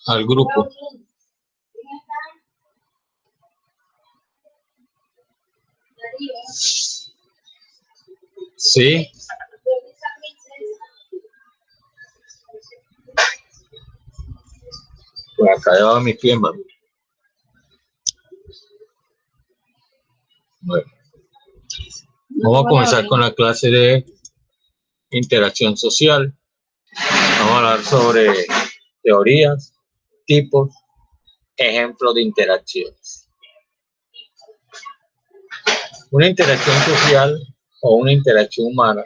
al grupo. Sí. Pues acá llevaba mi pie, mano. Bueno. Vamos a comenzar con la clase de interacción social. Vamos a hablar sobre teorías, tipos, ejemplos de interacciones. Una interacción social o una interacción humana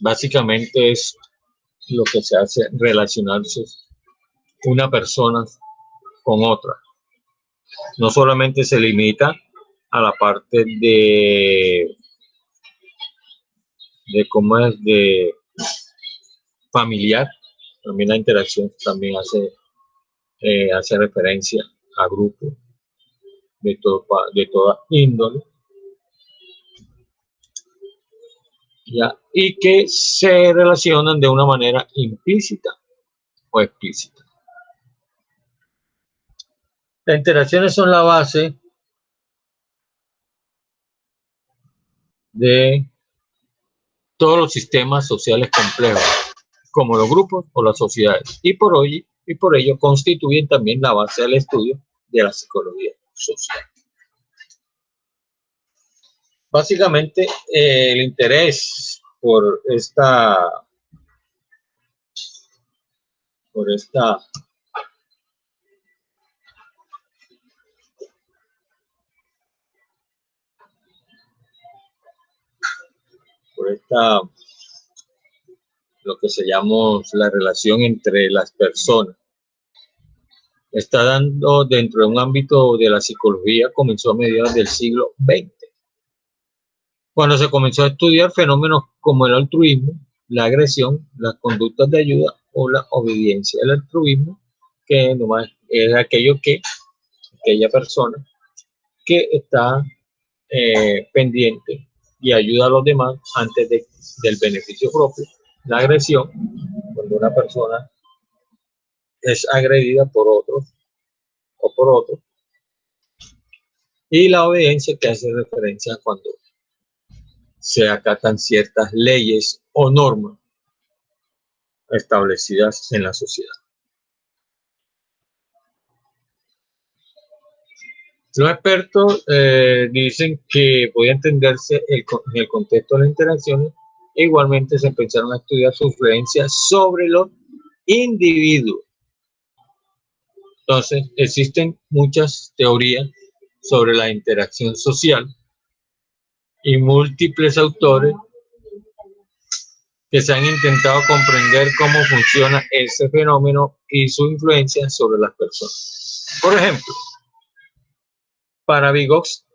básicamente es lo que se hace relacionarse una persona con otra. No solamente se limita a la parte de cómo es de familiar, también la interacción también hace referencia a grupos de toda índole, ¿ya? Y que se relacionan de una manera implícita o explícita. Las interacciones son la base de todos los sistemas sociales complejos, como los grupos o las sociedades, y por ello constituyen también la base del estudio de la psicología social. Básicamente, el interés por esta lo que se llama la relación entre las personas, está dando dentro de un ámbito de la psicología, comenzó a mediados del siglo XX, cuando se comenzó a estudiar fenómenos como el altruismo, la agresión, las conductas de ayuda o la obediencia. El altruismo, que nomás es aquella persona que está pendiente y ayuda a los demás antes del beneficio propio. La agresión, cuando una persona es agredida por otros o por otro. Y la obediencia, que hace referencia a cuando se acatan ciertas leyes o normas establecidas en la sociedad. Los expertos dicen que podía entenderse en el contexto de las interacciones e igualmente se empezaron a estudiar su influencia sobre los individuos. Entonces, existen muchas teorías sobre la interacción social y múltiples autores que se han intentado comprender cómo funciona ese fenómeno y su influencia sobre las personas. Por ejemplo, para Vygotsky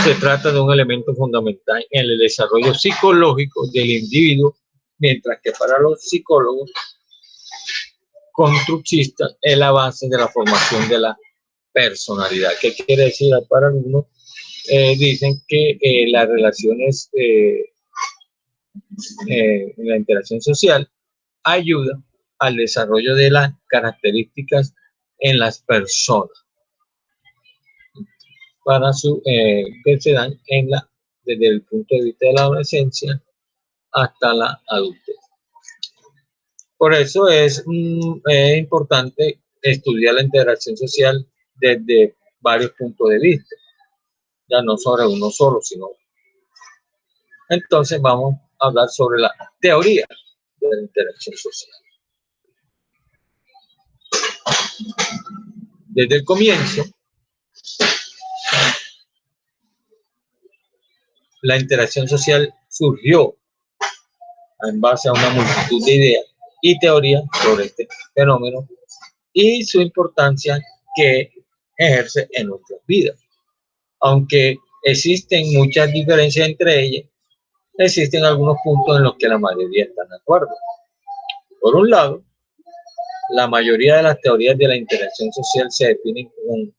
se trata de un elemento fundamental en el desarrollo psicológico del individuo, mientras que para los psicólogos constructistas es la base de la formación de la personalidad. ¿Qué quiere decir? Para algunos dicen que las relaciones en la interacción social ayuda al desarrollo de las características en las personas para que se dan desde el punto de vista de la adolescencia hasta la adultez. Por eso es importante estudiar la interacción social desde varios puntos de vista, ya no sobre uno solo, sino. Entonces vamos a hablar sobre la teoría de la interacción social. Desde el comienzo, la interacción social surgió en base a una multitud de ideas y teorías sobre este fenómeno y su importancia que ejerce en nuestras vidas. Aunque existen muchas diferencias entre ellas, existen algunos puntos en los que la mayoría están de acuerdo. Por un lado, la mayoría de las teorías de la interacción social se definen con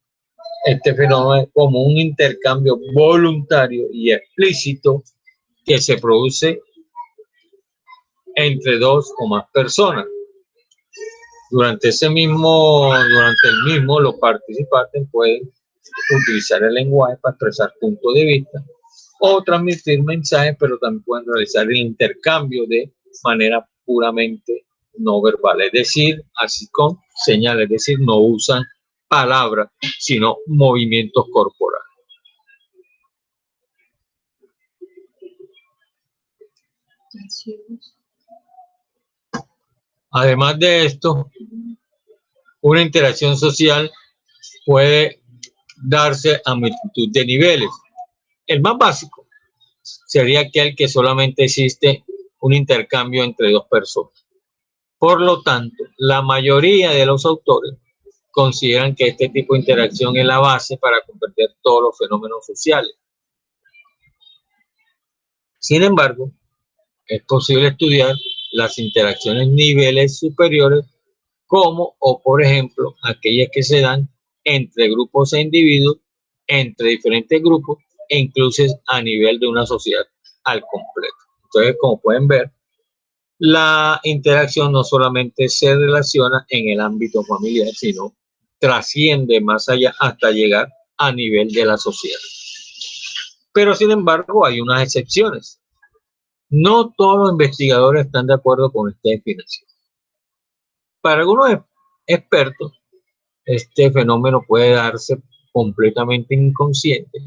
este fenómeno como un intercambio voluntario y explícito que se produce entre dos o más personas. Durante el mismo, los participantes pueden utilizar el lenguaje para expresar puntos de vista o transmitir mensajes, pero también pueden realizar el intercambio de manera puramente no verbal, es decir, así con señales, es decir, no usan palabras, sino movimientos corporales. Además de esto, una interacción social puede darse a multitud de niveles. El más básico sería aquel que solamente existe un intercambio entre dos personas. Por lo tanto, la mayoría de los autores consideran que este tipo de interacción es la base para comprender todos los fenómenos sociales. Sin embargo, es posible estudiar las interacciones niveles superiores como, o por ejemplo, aquellas que se dan entre grupos e individuos, entre diferentes grupos e incluso a nivel de una sociedad al completo. Entonces, como pueden ver, la interacción no solamente se relaciona en el ámbito familiar, sino trasciende más allá hasta llegar a nivel de la sociedad. Pero sin embargo, hay unas excepciones. No todos los investigadores están de acuerdo con esta definición. Para algunos expertos, este fenómeno puede darse completamente inconsciente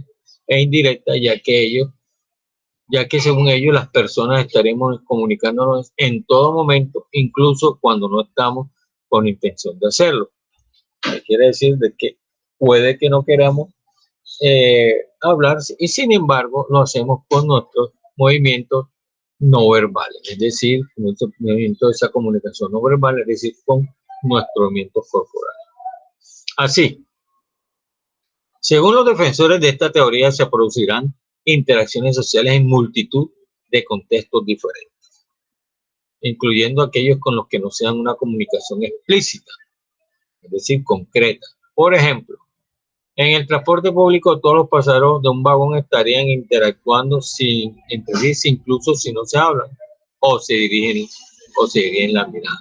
e indirecta, ya que según ellos las personas estaremos comunicándonos en todo momento, incluso cuando no estamos con intención de hacerlo. Quiere decir de que puede que no queramos hablar y sin embargo lo hacemos con nuestros movimientos no verbales, es decir, nuestro movimiento de esa comunicación no verbal, es decir, con nuestros movimientos corporales. Así, según los defensores de esta teoría, se producirán interacciones sociales en multitud de contextos diferentes, incluyendo aquellos con los que no sean una comunicación explícita, es decir, concreta. Por ejemplo, en el transporte público, todos los pasajeros de un vagón estarían interactuando entre sí, incluso si no se hablan o se dirigen la mirada.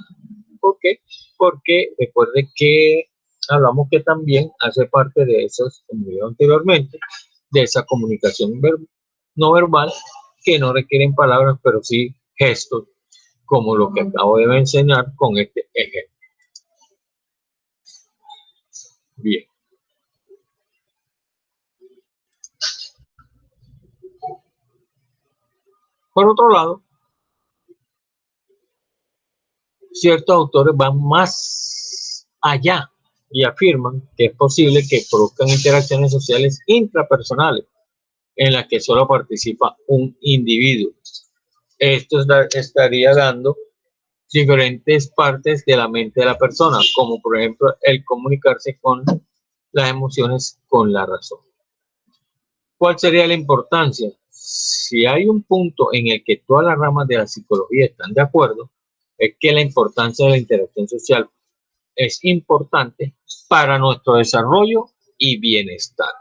¿Por qué? Porque recuerde que hablamos que también hace parte de esos, como dije anteriormente, de esa comunicación no verbal que no requieren palabras, pero sí gestos, como lo que acabo de mencionar con este ejemplo. Bien. Por otro lado, ciertos autores van más allá y afirman que es posible que produzcan interacciones sociales intrapersonales en las que solo participa un individuo. Esto estaría dando diferentes partes de la mente de la persona, como por ejemplo el comunicarse con las emociones con la razón. ¿Cuál sería la importancia? Si hay un punto en el que todas las ramas de la psicología están de acuerdo, es que la importancia de la interacción social es importante para nuestro desarrollo y bienestar,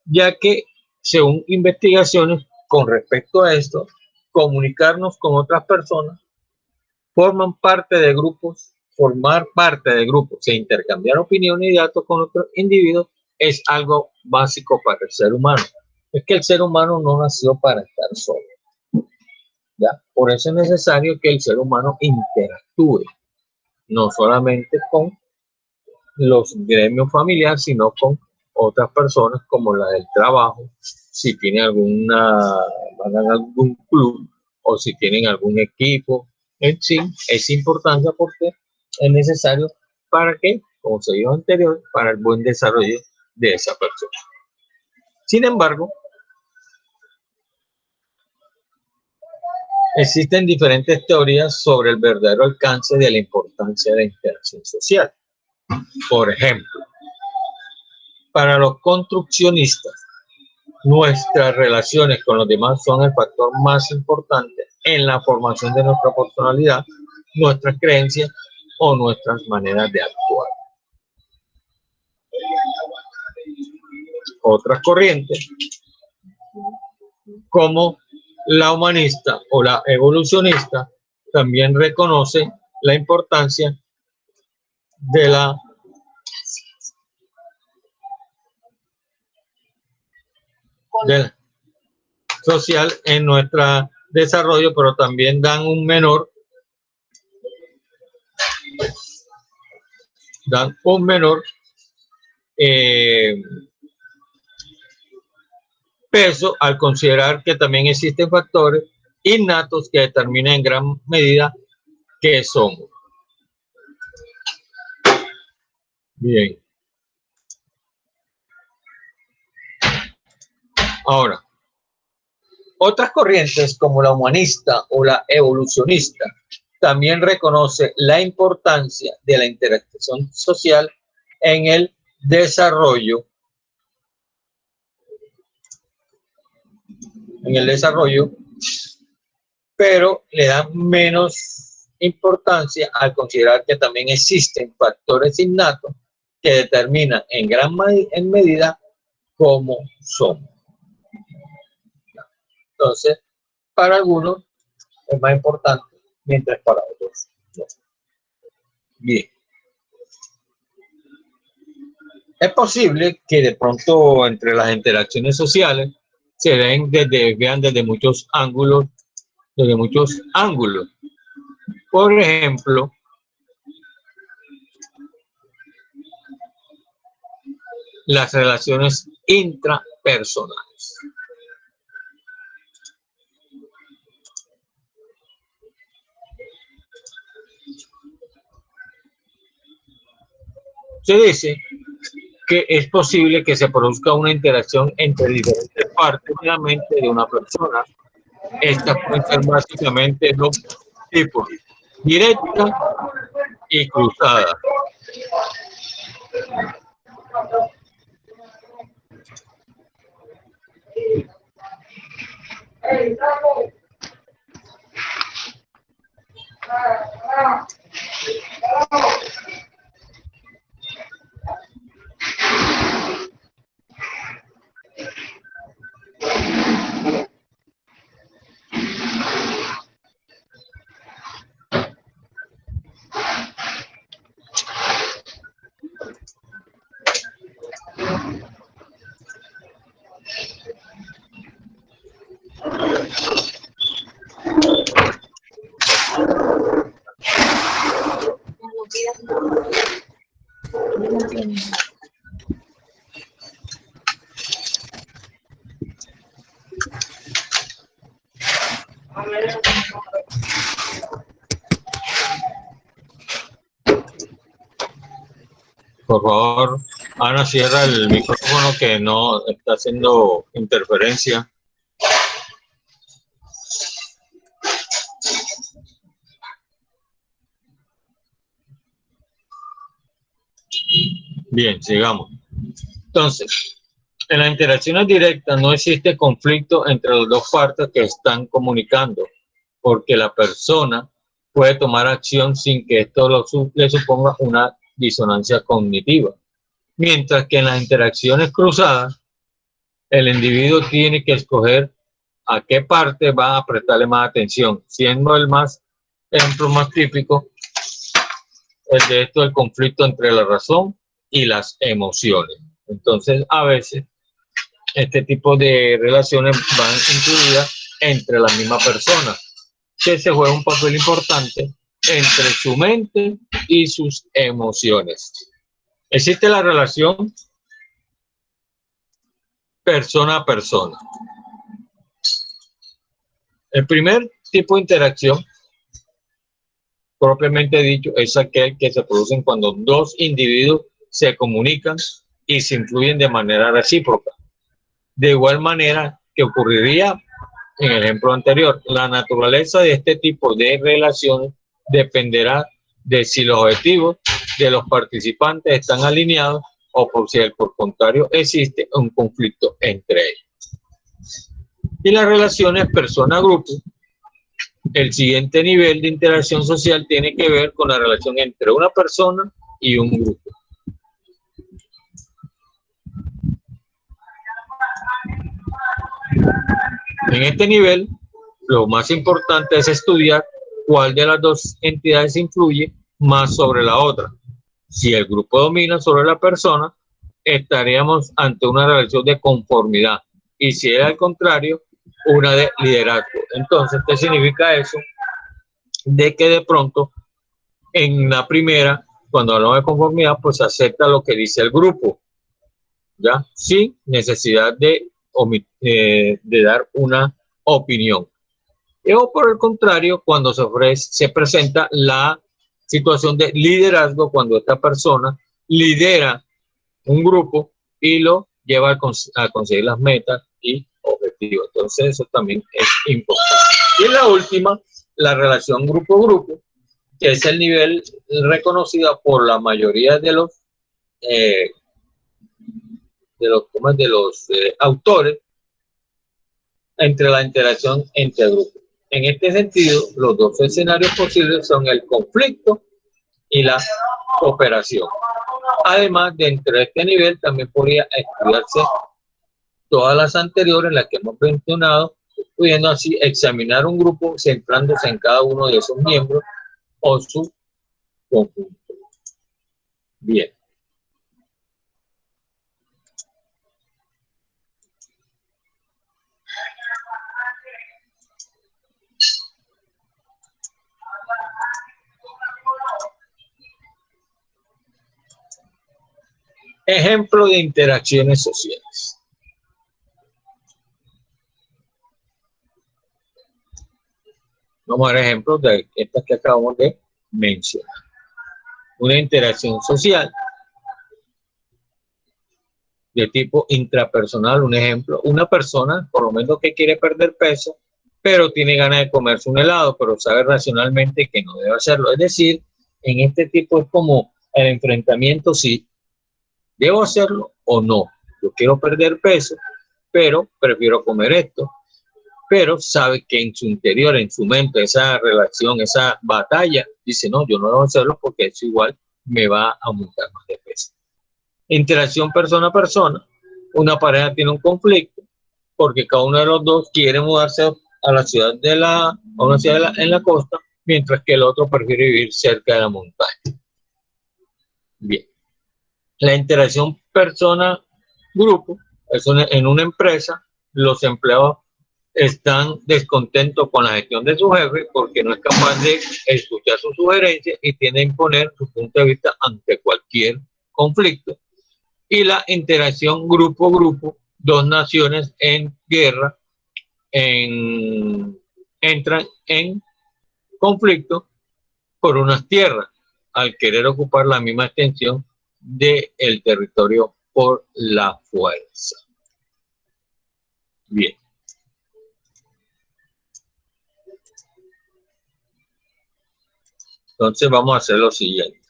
ya que según investigaciones con respecto a esto, comunicarnos con otras personas, formar parte de grupos e intercambiar opiniones y datos con otros individuos es algo básico para el ser humano. Es que el ser humano no nació para estar solo, ¿ya? Por eso es necesario que el ser humano interactúe, no solamente con los gremios familiares, sino con otras personas como la del trabajo, si tienen algún club o si tienen algún equipo. En sí, es importante porque es necesario para que, como se dijo anterior, para el buen desarrollo de esa persona. Sin embargo, existen diferentes teorías sobre el verdadero alcance de la importancia de la interacción social. Por ejemplo, para los construccionistas, nuestras relaciones con los demás son el factor más importante en la formación de nuestra personalidad, nuestras creencias o nuestras maneras de actuar. Otras corrientes, como la humanista o la evolucionista, también reconoce la importancia de la social en nuestro desarrollo, pero también dan un menor peso al considerar que también existen factores innatos que determinan en gran medida qué somos. Bien. Ahora, otras corrientes como la humanista o la evolucionista también reconoce la importancia de la interacción social en el desarrollo, pero le dan menos importancia al considerar que también existen factores innatos que determinan en medida cómo somos. Entonces, para algunos es más importante, mientras para otros no. Bien. Es posible que de pronto entre las interacciones sociales se vean desde muchos ángulos, Por ejemplo, las relaciones intrapersonales. Se dice que es posible que se produzca una interacción entre diferentes partes de la mente de una persona. Estas pueden ser básicamente dos tipos: directa y cruzada. Por favor, Ana, cierra el micrófono que no está haciendo interferencia. Bien, sigamos. Entonces, en las interacciones directas no existe conflicto entre las dos partes que están comunicando, porque la persona puede tomar acción sin que esto le suponga una disonancia cognitiva. Mientras que en las interacciones cruzadas, el individuo tiene que escoger a qué parte va a prestarle más atención, siendo el ejemplo más típico el de esto, el conflicto entre la razón y las emociones. Entonces, a veces, este tipo de relaciones van incluidas entre la misma persona, que se juega un papel importante entre su mente y sus emociones. Existe la relación persona a persona. El primer tipo de interacción, propiamente dicho, es aquel que se produce cuando dos individuos se comunican y se influyen de manera recíproca. De igual manera que ocurriría en el ejemplo anterior, la naturaleza de este tipo de relaciones dependerá de si los objetivos de los participantes están alineados o por si por contrario existe un conflicto entre ellos. Y las relaciones persona-grupo, el siguiente nivel de interacción social tiene que ver con la relación entre una persona y un grupo. En este nivel, lo más importante es estudiar cuál de las dos entidades influye más sobre la otra. Si el grupo domina sobre la persona, estaríamos ante una relación de conformidad. Y si es al contrario, una de liderazgo. Entonces, ¿qué significa eso? De que de pronto, en la primera, cuando hablamos de conformidad, pues acepta lo que dice el grupo, ¿ya? Sin necesidad de dar una opinión. O por el contrario, cuando se presenta la situación de liderazgo, cuando esta persona lidera un grupo y lo lleva a conseguir las metas y objetivos. Entonces, eso también es importante. Y la última, la relación grupo-grupo, que es el nivel reconocido por la mayoría de los autores entre la interacción entre grupos. En este sentido, los dos escenarios posibles son el conflicto y la cooperación. Además, dentro de este nivel también podría estudiarse todas las anteriores, las que hemos mencionado, pudiendo así examinar un grupo centrándose en cada uno de esos miembros o su conjunto. Bien. Ejemplo de interacciones sociales. Vamos a ver ejemplos de estas que acabamos de mencionar. Una interacción social de tipo intrapersonal, un ejemplo, una persona, por lo menos que quiere perder peso, pero tiene ganas de comerse un helado, pero sabe racionalmente que no debe hacerlo. Es decir, en este tipo es como el enfrentamiento, si debo hacerlo o no. Yo quiero perder peso, pero prefiero comer esto. Pero sabe que en su interior, en su mente, esa relación, esa batalla, dice, no, yo no debo hacerlo porque eso igual me va a aumentar más de peso. Interacción persona a persona. Una pareja tiene un conflicto porque cada uno de los dos quiere mudarse a la ciudad a una ciudad en la costa, mientras que el otro prefiere vivir cerca de la montaña. Bien. La interacción persona-grupo es en una empresa, los empleados están descontentos con la gestión de su jefe porque no es capaz de escuchar sus sugerencias y tiene que imponer su punto de vista ante cualquier conflicto. Y la interacción grupo-grupo, dos naciones en guerra entran en conflicto por unas tierras al querer ocupar la misma extensión del territorio por la fuerza. Bien. Entonces vamos a hacer lo siguiente.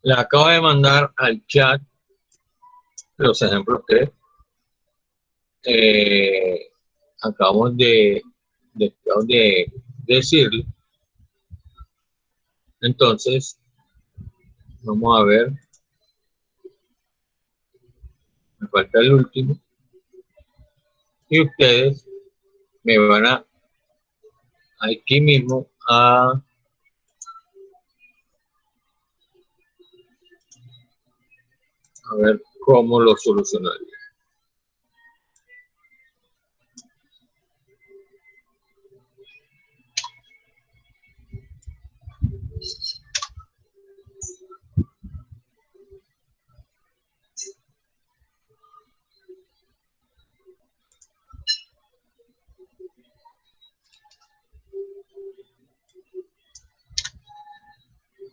Le acabo de mandar al chat los ejemplos que acabamos de decirle. Entonces, vamos a ver. Me falta el último. Y ustedes me van a aquí mismo a ver cómo lo solucionaría.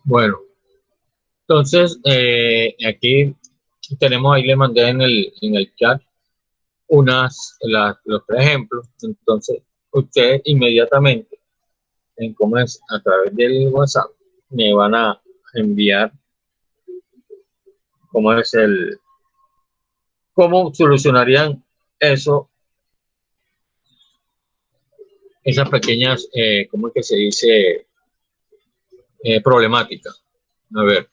Bueno, entonces aquí tenemos, ahí le mandé en el chat los tres ejemplos. Entonces, ustedes inmediatamente, como es a través del WhatsApp, me van a enviar cómo solucionarían eso, esas pequeñas, ¿cómo es que se dice? Problemáticas. A ver.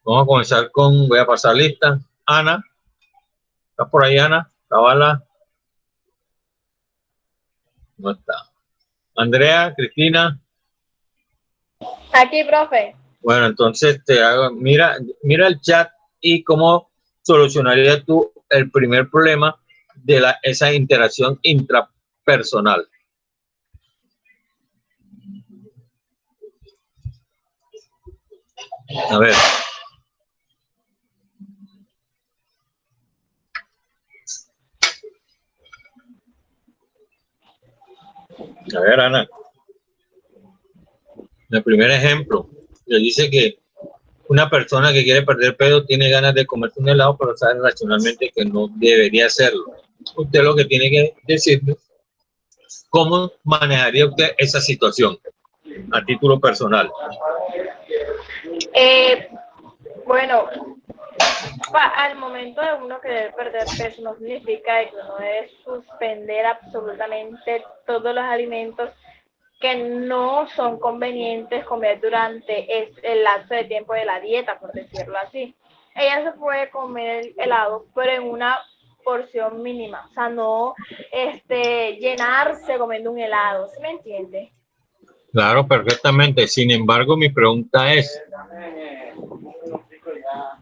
Vamos a comenzar voy a pasar lista. Ana, ¿Está por ahí, Ana? ¿Cabala? No está. Andrea, Cristina. Aquí, profe. Bueno, entonces te hago, mira el chat y cómo solucionarías tú el primer problema de esa interacción intrapersonal. A ver. A ver, Ana. El primer ejemplo, le dice que una persona que quiere perder peso tiene ganas de comerse un helado, pero sabe racionalmente que no debería hacerlo. Usted lo que tiene que decirme, ¿cómo manejaría usted esa situación a título personal? Bueno, al momento de uno querer perder peso no significa que uno debe suspender absolutamente todos los alimentos que no son convenientes comer durante el lapso de tiempo de la dieta, por decirlo así. Ella se puede comer el helado, pero en una porción mínima, o sea, no llenarse comiendo un helado, ¿sí me entiende? Claro, perfectamente. Sin embargo, mi pregunta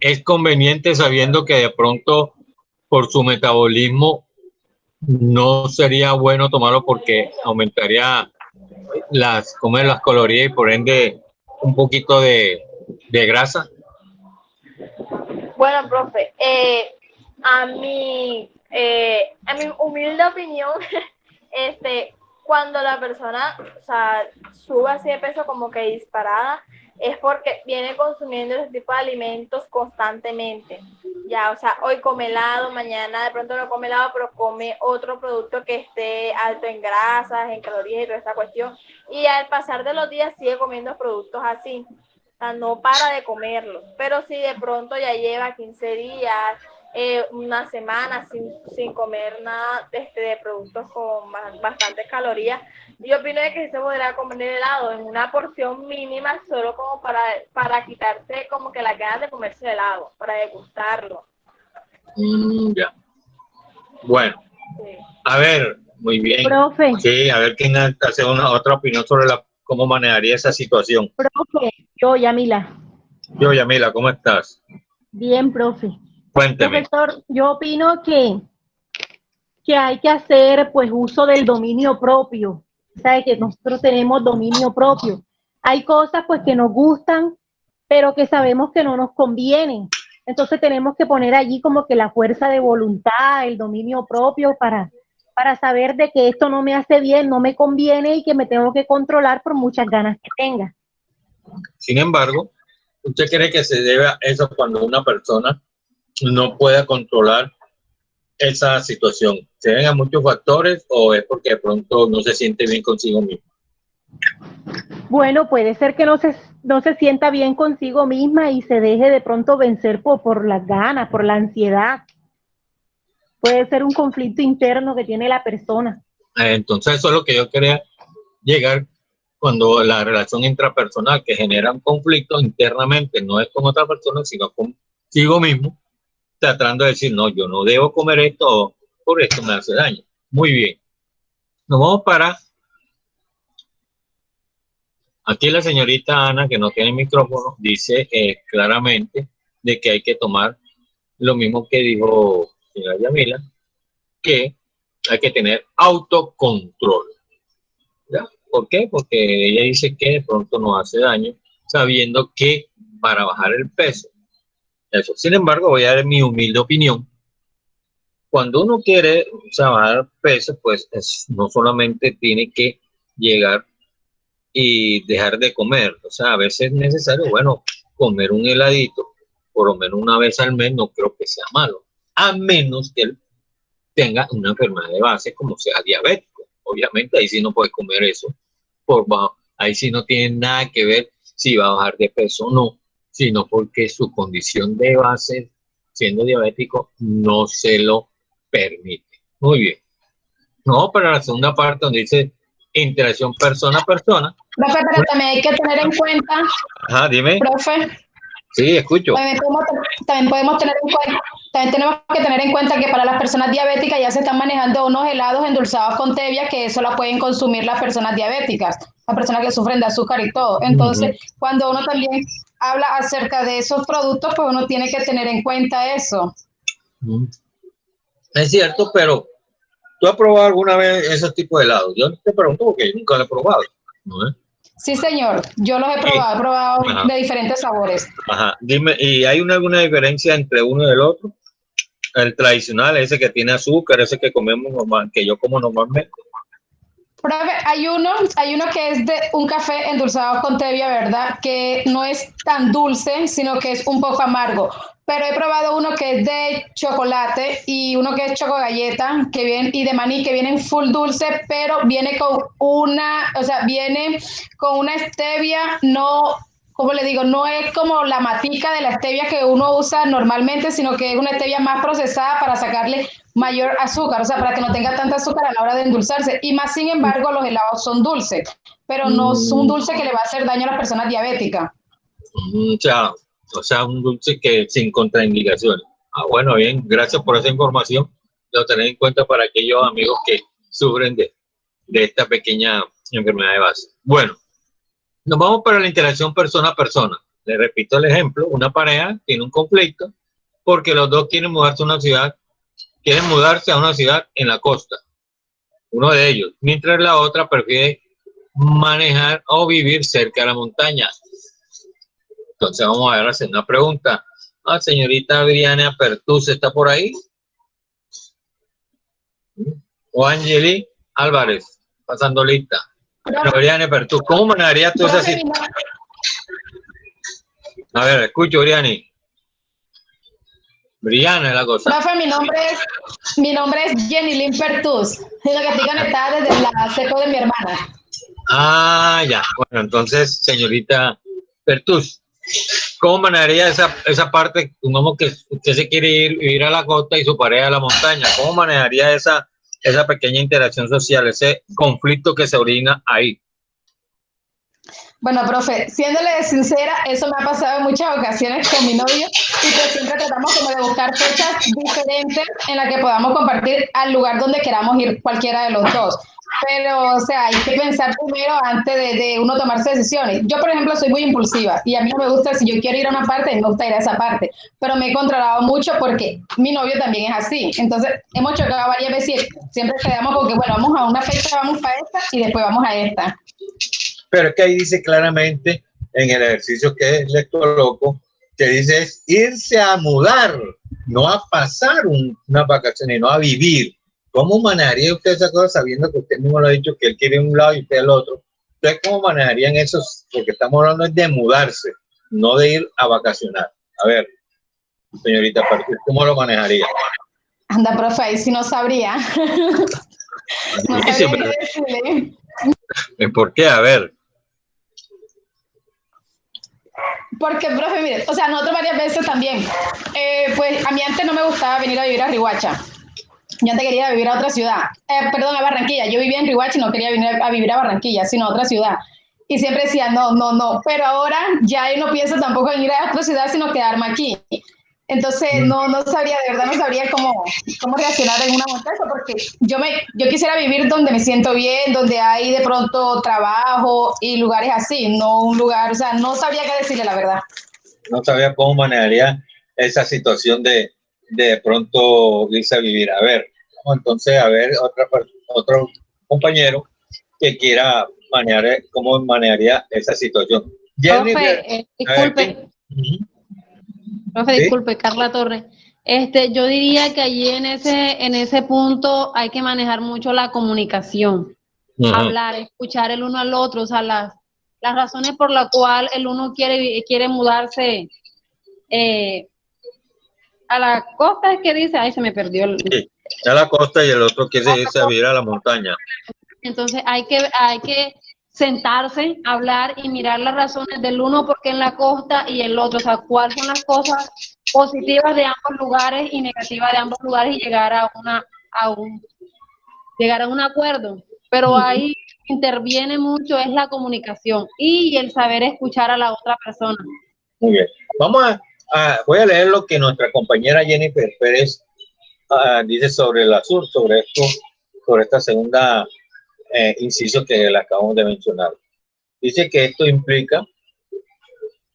¿es conveniente sabiendo que de pronto por su metabolismo no sería bueno tomarlo porque aumentaría comer las calorías y por ende un poquito de grasa? Bueno, profe, a mi humilde opinión, cuando la persona, o sea, sube así de peso como que disparada, es porque viene consumiendo ese tipo de alimentos constantemente. Ya, o sea, hoy come helado, mañana de pronto no come helado, pero come otro producto que esté alto en grasas, en calorías y toda esta cuestión. Y al pasar de los días sigue comiendo productos así. O sea, no para de comerlos. Pero si de pronto ya lleva 15 días, una semana sin comer nada de productos con bastantes calorías, yo opino de que se podrá comer el helado en una porción mínima solo como para quitarse como que las ganas de comerse el helado, para degustarlo. Ya. Bueno, sí. A ver, muy bien. Profe. Sí, a ver quién hace otra opinión sobre cómo manejaría esa situación. Profe, Yamila. Yamila, ¿cómo estás? Bien, profe. Cuénteme. Profesor, yo opino que hay que hacer pues uso del dominio propio. ¿Sabe? Que nosotros tenemos dominio propio. Hay cosas pues que nos gustan, pero que sabemos que no nos convienen. Entonces tenemos que poner allí como que la fuerza de voluntad, el dominio propio para saber de que esto no me hace bien, no me conviene y que me tengo que controlar por muchas ganas que tenga. Sin embargo, ¿usted cree que se debe a eso cuando una persona no pueda controlar esa situación? ¿Se deben a muchos factores o es porque de pronto no se siente bien consigo mismo? Bueno, puede ser que no se sienta bien consigo misma y se deje de pronto vencer por las ganas, por la ansiedad. Puede ser un conflicto interno que tiene la persona. Entonces eso es lo que yo quería llegar cuando la relación intrapersonal que genera un conflicto internamente no es con otra persona, sino consigo mismo, tratando de decir, no, yo no debo comer esto, por esto me hace daño. Muy bien. Nos vamos para... Aquí la señorita Ana, que no tiene micrófono, dice claramente de que hay que tomar lo mismo que dijo señora Yamila, que hay que tener autocontrol. ¿Ya? ¿Por qué? Porque ella dice que de pronto nos hace daño, sabiendo que para bajar el peso, eso. Sin embargo, voy a dar mi humilde opinión. Cuando uno quiere bajar peso, pues no solamente tiene que llegar y dejar de comer. O sea, a veces es necesario, bueno, comer un heladito, por lo menos una vez al mes, no creo que sea malo. A menos que él tenga una enfermedad de base, como sea diabético. Obviamente, ahí sí no puede comer eso. Ahí sí no tiene nada que ver si va a bajar de peso o no, sino porque su condición de base, siendo diabético, no se lo permite. Muy bien. No, para la segunda parte donde dice interacción persona a persona. Profe, pero también hay que tener en cuenta. Ajá, dime. Profe. Sí, escucho. También podemos tener en cuenta también tenemos que tener en cuenta que para las personas diabéticas ya se están manejando unos helados endulzados con stevia, que eso la pueden consumir las personas diabéticas, las personas que sufren de azúcar y todo. Entonces, cuando uno también habla acerca de esos productos, pues uno tiene que tener en cuenta eso. Es cierto, pero ¿tú has probado alguna vez ese tipo de helado? Yo te pregunto porque nunca lo he probado, ¿no? Sí, señor, yo los he probado Ajá. de diferentes sabores. Ajá. Dime, ¿y hay alguna diferencia entre uno y el otro? El tradicional, ese que tiene azúcar, ese que comemos normal, que yo como normalmente. Profe, hay uno que es de un café endulzado con stevia, ¿verdad? Que no es tan dulce, sino que es un poco amargo. Pero he probado uno que es de chocolate y uno que es chocogalleta, que viene, y de maní, que vienen full dulce, pero viene con viene con una stevia, no, como le digo, no es como la matica de la stevia que uno usa normalmente, sino que es una stevia más procesada para sacarle mayor azúcar, o sea, para que no tenga tanta azúcar a la hora de endulzarse. Y más, sin embargo, los helados son dulces, pero no es un dulce que le va a hacer daño a las personas diabéticas. O sea, un dulce que sin contraindicaciones. Ah, bueno, bien, gracias por esa información. Lo tener en cuenta para aquellos amigos que sufren de esta pequeña enfermedad de base. Bueno, nos vamos para la interacción persona a persona. Le repito el ejemplo, una pareja tiene un conflicto porque los dos quieren mudarse a una ciudad, quieren mudarse a una ciudad en la costa, uno de ellos, mientras la otra prefiere manejar o vivir cerca de la montaña. Entonces vamos a ver, hacer una pregunta. Señorita Adriana Pertús, ¿está por ahí? O Angeli Álvarez, pasando lista. Bueno, Adriana Pertús, ¿cómo manejarías tú esa situación? A ver, escucho, Oriani. Briana es la cosa. Profe, mi nombre es Jenny Lynn Pertus, y lo que estoy conectada desde la cepo de mi hermana. Ah, ya. Bueno, entonces, señorita Pertus, ¿cómo manejaría esa parte? Supongamos que usted se quiere ir a la costa y su pareja a la montaña. ¿Cómo manejaría esa pequeña interacción social, ese conflicto que se origina ahí? Bueno, profe, siéndole sincera, eso me ha pasado en muchas ocasiones con mi novio y pues siempre tratamos como de buscar fechas diferentes en las que podamos compartir al lugar donde queramos ir cualquiera de los dos. Pero, o sea, hay que pensar primero antes de uno tomarse decisiones. Yo, por ejemplo, soy muy impulsiva y a mí no me gusta, si yo quiero ir a una parte, me gusta ir a esa parte. Pero me he controlado mucho porque mi novio también es así. Entonces, hemos chocado varias veces y siempre quedamos con que, bueno, vamos a una fecha, vamos para esta y después vamos a esta. Pero es que ahí dice claramente, en el ejercicio que les coloco, que dice es irse a mudar, no a pasar unas vacaciones, no a vivir. ¿Cómo manejaría usted esa cosa sabiendo que usted mismo lo ha dicho, que él quiere un lado y usted el otro? ¿Ustedes cómo manejarían eso? Porque estamos hablando de mudarse, no de ir a vacacionar. A ver, señorita Partir, ¿cómo lo manejaría? Anda, profe, ahí sí no sabría. No sabría qué decirle. ¿Por qué? A ver. Porque, profe, mire, o sea, nosotros varias veces también, pues a mí antes no me gustaba venir a vivir a Riohacha. Yo antes quería vivir a otra ciudad, perdón, a Barranquilla. Yo vivía en Riohacha y no quería venir a vivir a Barranquilla, sino a otra ciudad. Y siempre decía, no. Pero ahora ya yo no pienso tampoco en ir a otra ciudad, sino quedarme aquí. Entonces, no sabría, de verdad no sabría cómo reaccionar en una montaña, porque yo quisiera vivir donde me siento bien, donde hay de pronto trabajo y lugares así, no un lugar, o sea, no sabría qué decirle, la verdad. No sabía cómo manejaría esa situación de pronto irse a vivir. A ver, entonces, a ver, otro compañero que quiera manejar, cómo manejaría esa situación. Jenny, Profe, disculpe. Profe, ¿sí? Disculpe, Carla Torres. Yo diría que allí en ese punto hay que manejar mucho la comunicación, hablar, escuchar el uno al otro, o sea, las razones por las cuales el uno quiere mudarse a la costa, es que dice, ay, se me perdió sí, a la costa y el otro quiere irse a vivir a la montaña. Entonces hay que sentarse, hablar y mirar las razones del uno porque en la costa y el otro, o sea, cuáles son las cosas positivas de ambos lugares y negativas de ambos lugares y llegar a un acuerdo. Pero ahí interviene mucho es la comunicación y el saber escuchar a la otra persona. Muy bien. Vamos Voy a leer lo que nuestra compañera Jennifer Pérez dice sobre el asunto, sobre esto, sobre esta segunda inciso que le acabamos de mencionar. Dice que esto implica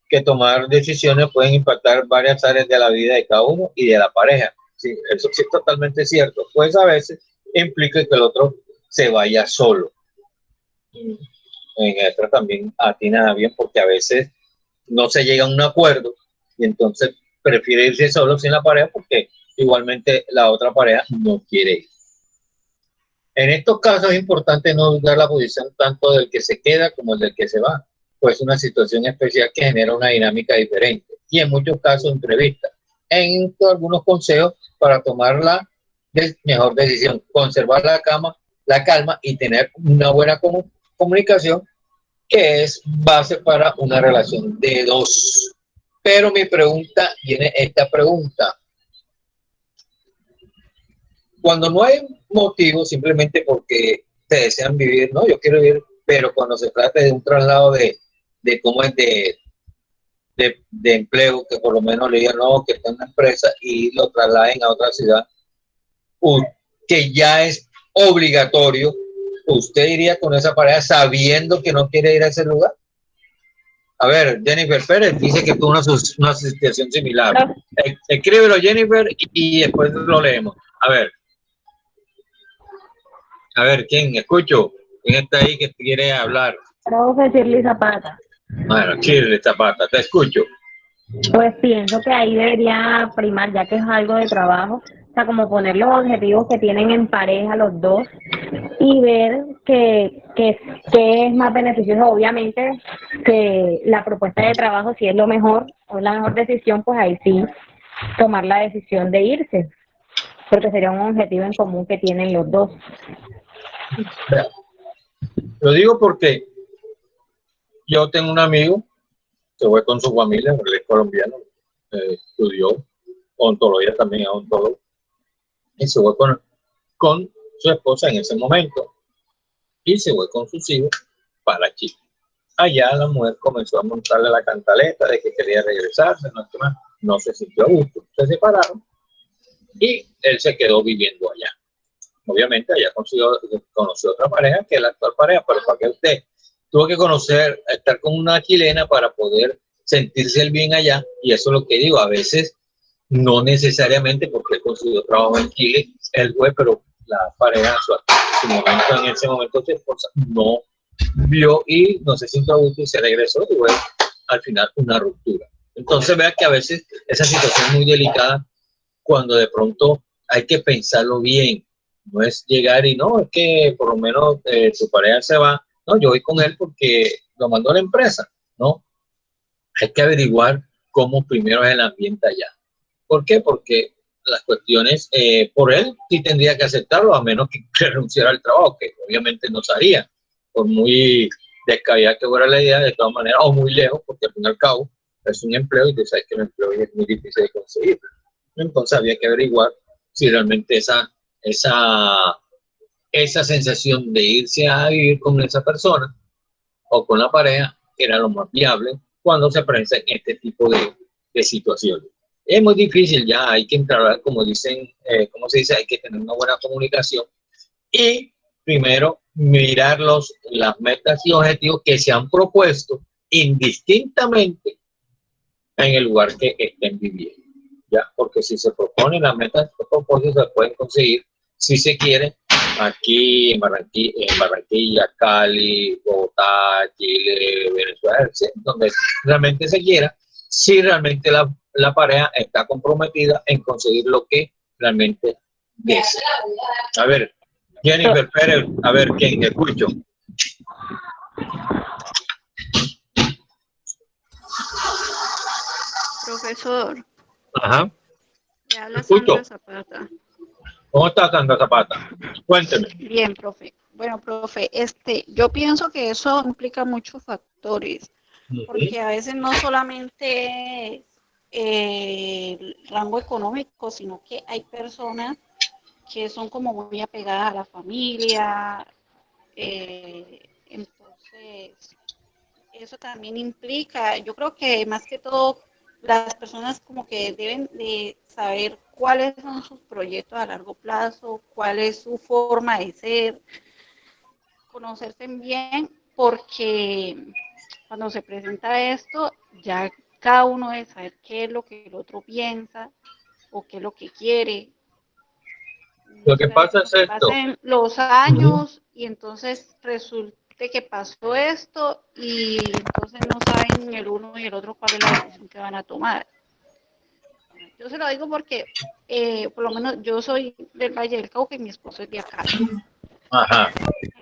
que tomar decisiones pueden impactar varias áreas de la vida de cada uno y de la pareja. Sí, eso sí es totalmente cierto. Pues a veces implica que el otro se vaya solo. En esto también atina bien porque a veces no se llega a un acuerdo y entonces prefiere irse solo sin la pareja porque igualmente la otra pareja no quiere ir. En estos casos es importante no juzgar la posición tanto del que se queda como el del que se va, pues es una situación especial que genera una dinámica diferente y en muchos casos imprevista. En algunos consejos para tomar la mejor decisión, conservar la calma y tener una buena comunicación que es base para una relación de dos. Pero mi pregunta viene esta pregunta. Cuando no hay motivo, simplemente porque te desean vivir, no, yo quiero vivir, pero cuando se trata de un traslado de cómo es de empleo, que por lo menos le digan, no, que está en una empresa y lo trasladen a otra ciudad, que ya es obligatorio, ¿usted iría con esa pareja sabiendo que no quiere ir a ese lugar? A ver, Jennifer Pérez dice que tuvo una situación similar. Escríbelo, Jennifer, y después lo leemos. A ver, ¿quién? Escucho. ¿Quién está ahí que quiere hablar? Profe Shirley Zapata. Bueno, Shirley Zapata, te escucho. Pues pienso que ahí debería primar, ya que es algo de trabajo, o sea, como poner los objetivos que tienen en pareja los dos y ver que es más beneficioso. Obviamente que la propuesta de trabajo, si es lo mejor o la mejor decisión, pues ahí sí tomar la decisión de irse, porque sería un objetivo en común que tienen los dos. Lo digo porque yo tengo un amigo que fue con su familia, él es colombiano, estudió ontología también, es ontólogo, y se fue con su esposa en ese momento y se fue con sus hijos para Chile. Allá la mujer comenzó a montarle la cantaleta de que quería regresarse, no se sintió a gusto, se separaron y él se quedó viviendo allá. Obviamente allá conoció otra pareja que es la actual pareja, pero para que usted tuvo que estar con una chilena para poder sentirse el bien allá, y eso es lo que digo, a veces no necesariamente porque él consiguió trabajo en Chile, él fue, pero la pareja, en ese momento su esposa no vio y no se sintió a gusto y se regresó y fue al final una ruptura. Entonces vea que a veces esa situación es muy delicada cuando de pronto hay que pensarlo bien. No es llegar y no, es que por lo menos su pareja se va. No, yo voy con él porque lo mandó a la empresa. No, hay que averiguar cómo primero es el ambiente allá. ¿Por qué? Porque las cuestiones, por él sí tendría que aceptarlo, a menos que renunciara al trabajo, que obviamente no haría, por muy descabellada que fuera la idea, de todas maneras, o muy lejos, porque al fin y al cabo es un empleo y tú sabes que el empleo es muy difícil de conseguir. Entonces había que averiguar si realmente esa sensación de irse a vivir con esa persona o con la pareja era lo más viable cuando se presentan este tipo de situaciones. Es muy difícil ya, hay que entrar, como dicen, como se dice, hay que tener una buena comunicación y primero mirar las metas y objetivos que se han propuesto indistintamente en el lugar que estén viviendo. ¿Ya? Porque si se proponen las metas, los propósitos se pueden conseguir si se quiere aquí en Barranquilla, Cali, Bogotá, Chile, Venezuela, donde realmente se quiera, si realmente la pareja está comprometida en conseguir lo que realmente desea. A ver, Jennifer Pérez, a ver, ¿quién escucho? Profesor. Ajá. Le habla Sandra Zapata. ¿Cómo está Sandra Zapata? Cuénteme. Bien, profe. Bueno, profe, yo pienso que eso implica muchos factores, porque a veces no solamente el rango económico, sino que hay personas que son como muy apegadas a la familia, entonces eso también implica, yo creo que más que todo las personas como que deben de saber cuáles son sus proyectos a largo plazo, cuál es su forma de ser, conocerse bien, porque cuando se presenta esto, ya cada uno debe saber qué es lo que el otro piensa o qué es lo que quiere. Lo que pasa es esto. Pasen los años y entonces resulte que pasó esto y entonces no saben el uno y el otro cuál es la decisión que van a tomar. Yo se lo digo porque, por lo menos, yo soy del Valle del Cauca y mi esposo es de acá. Ajá.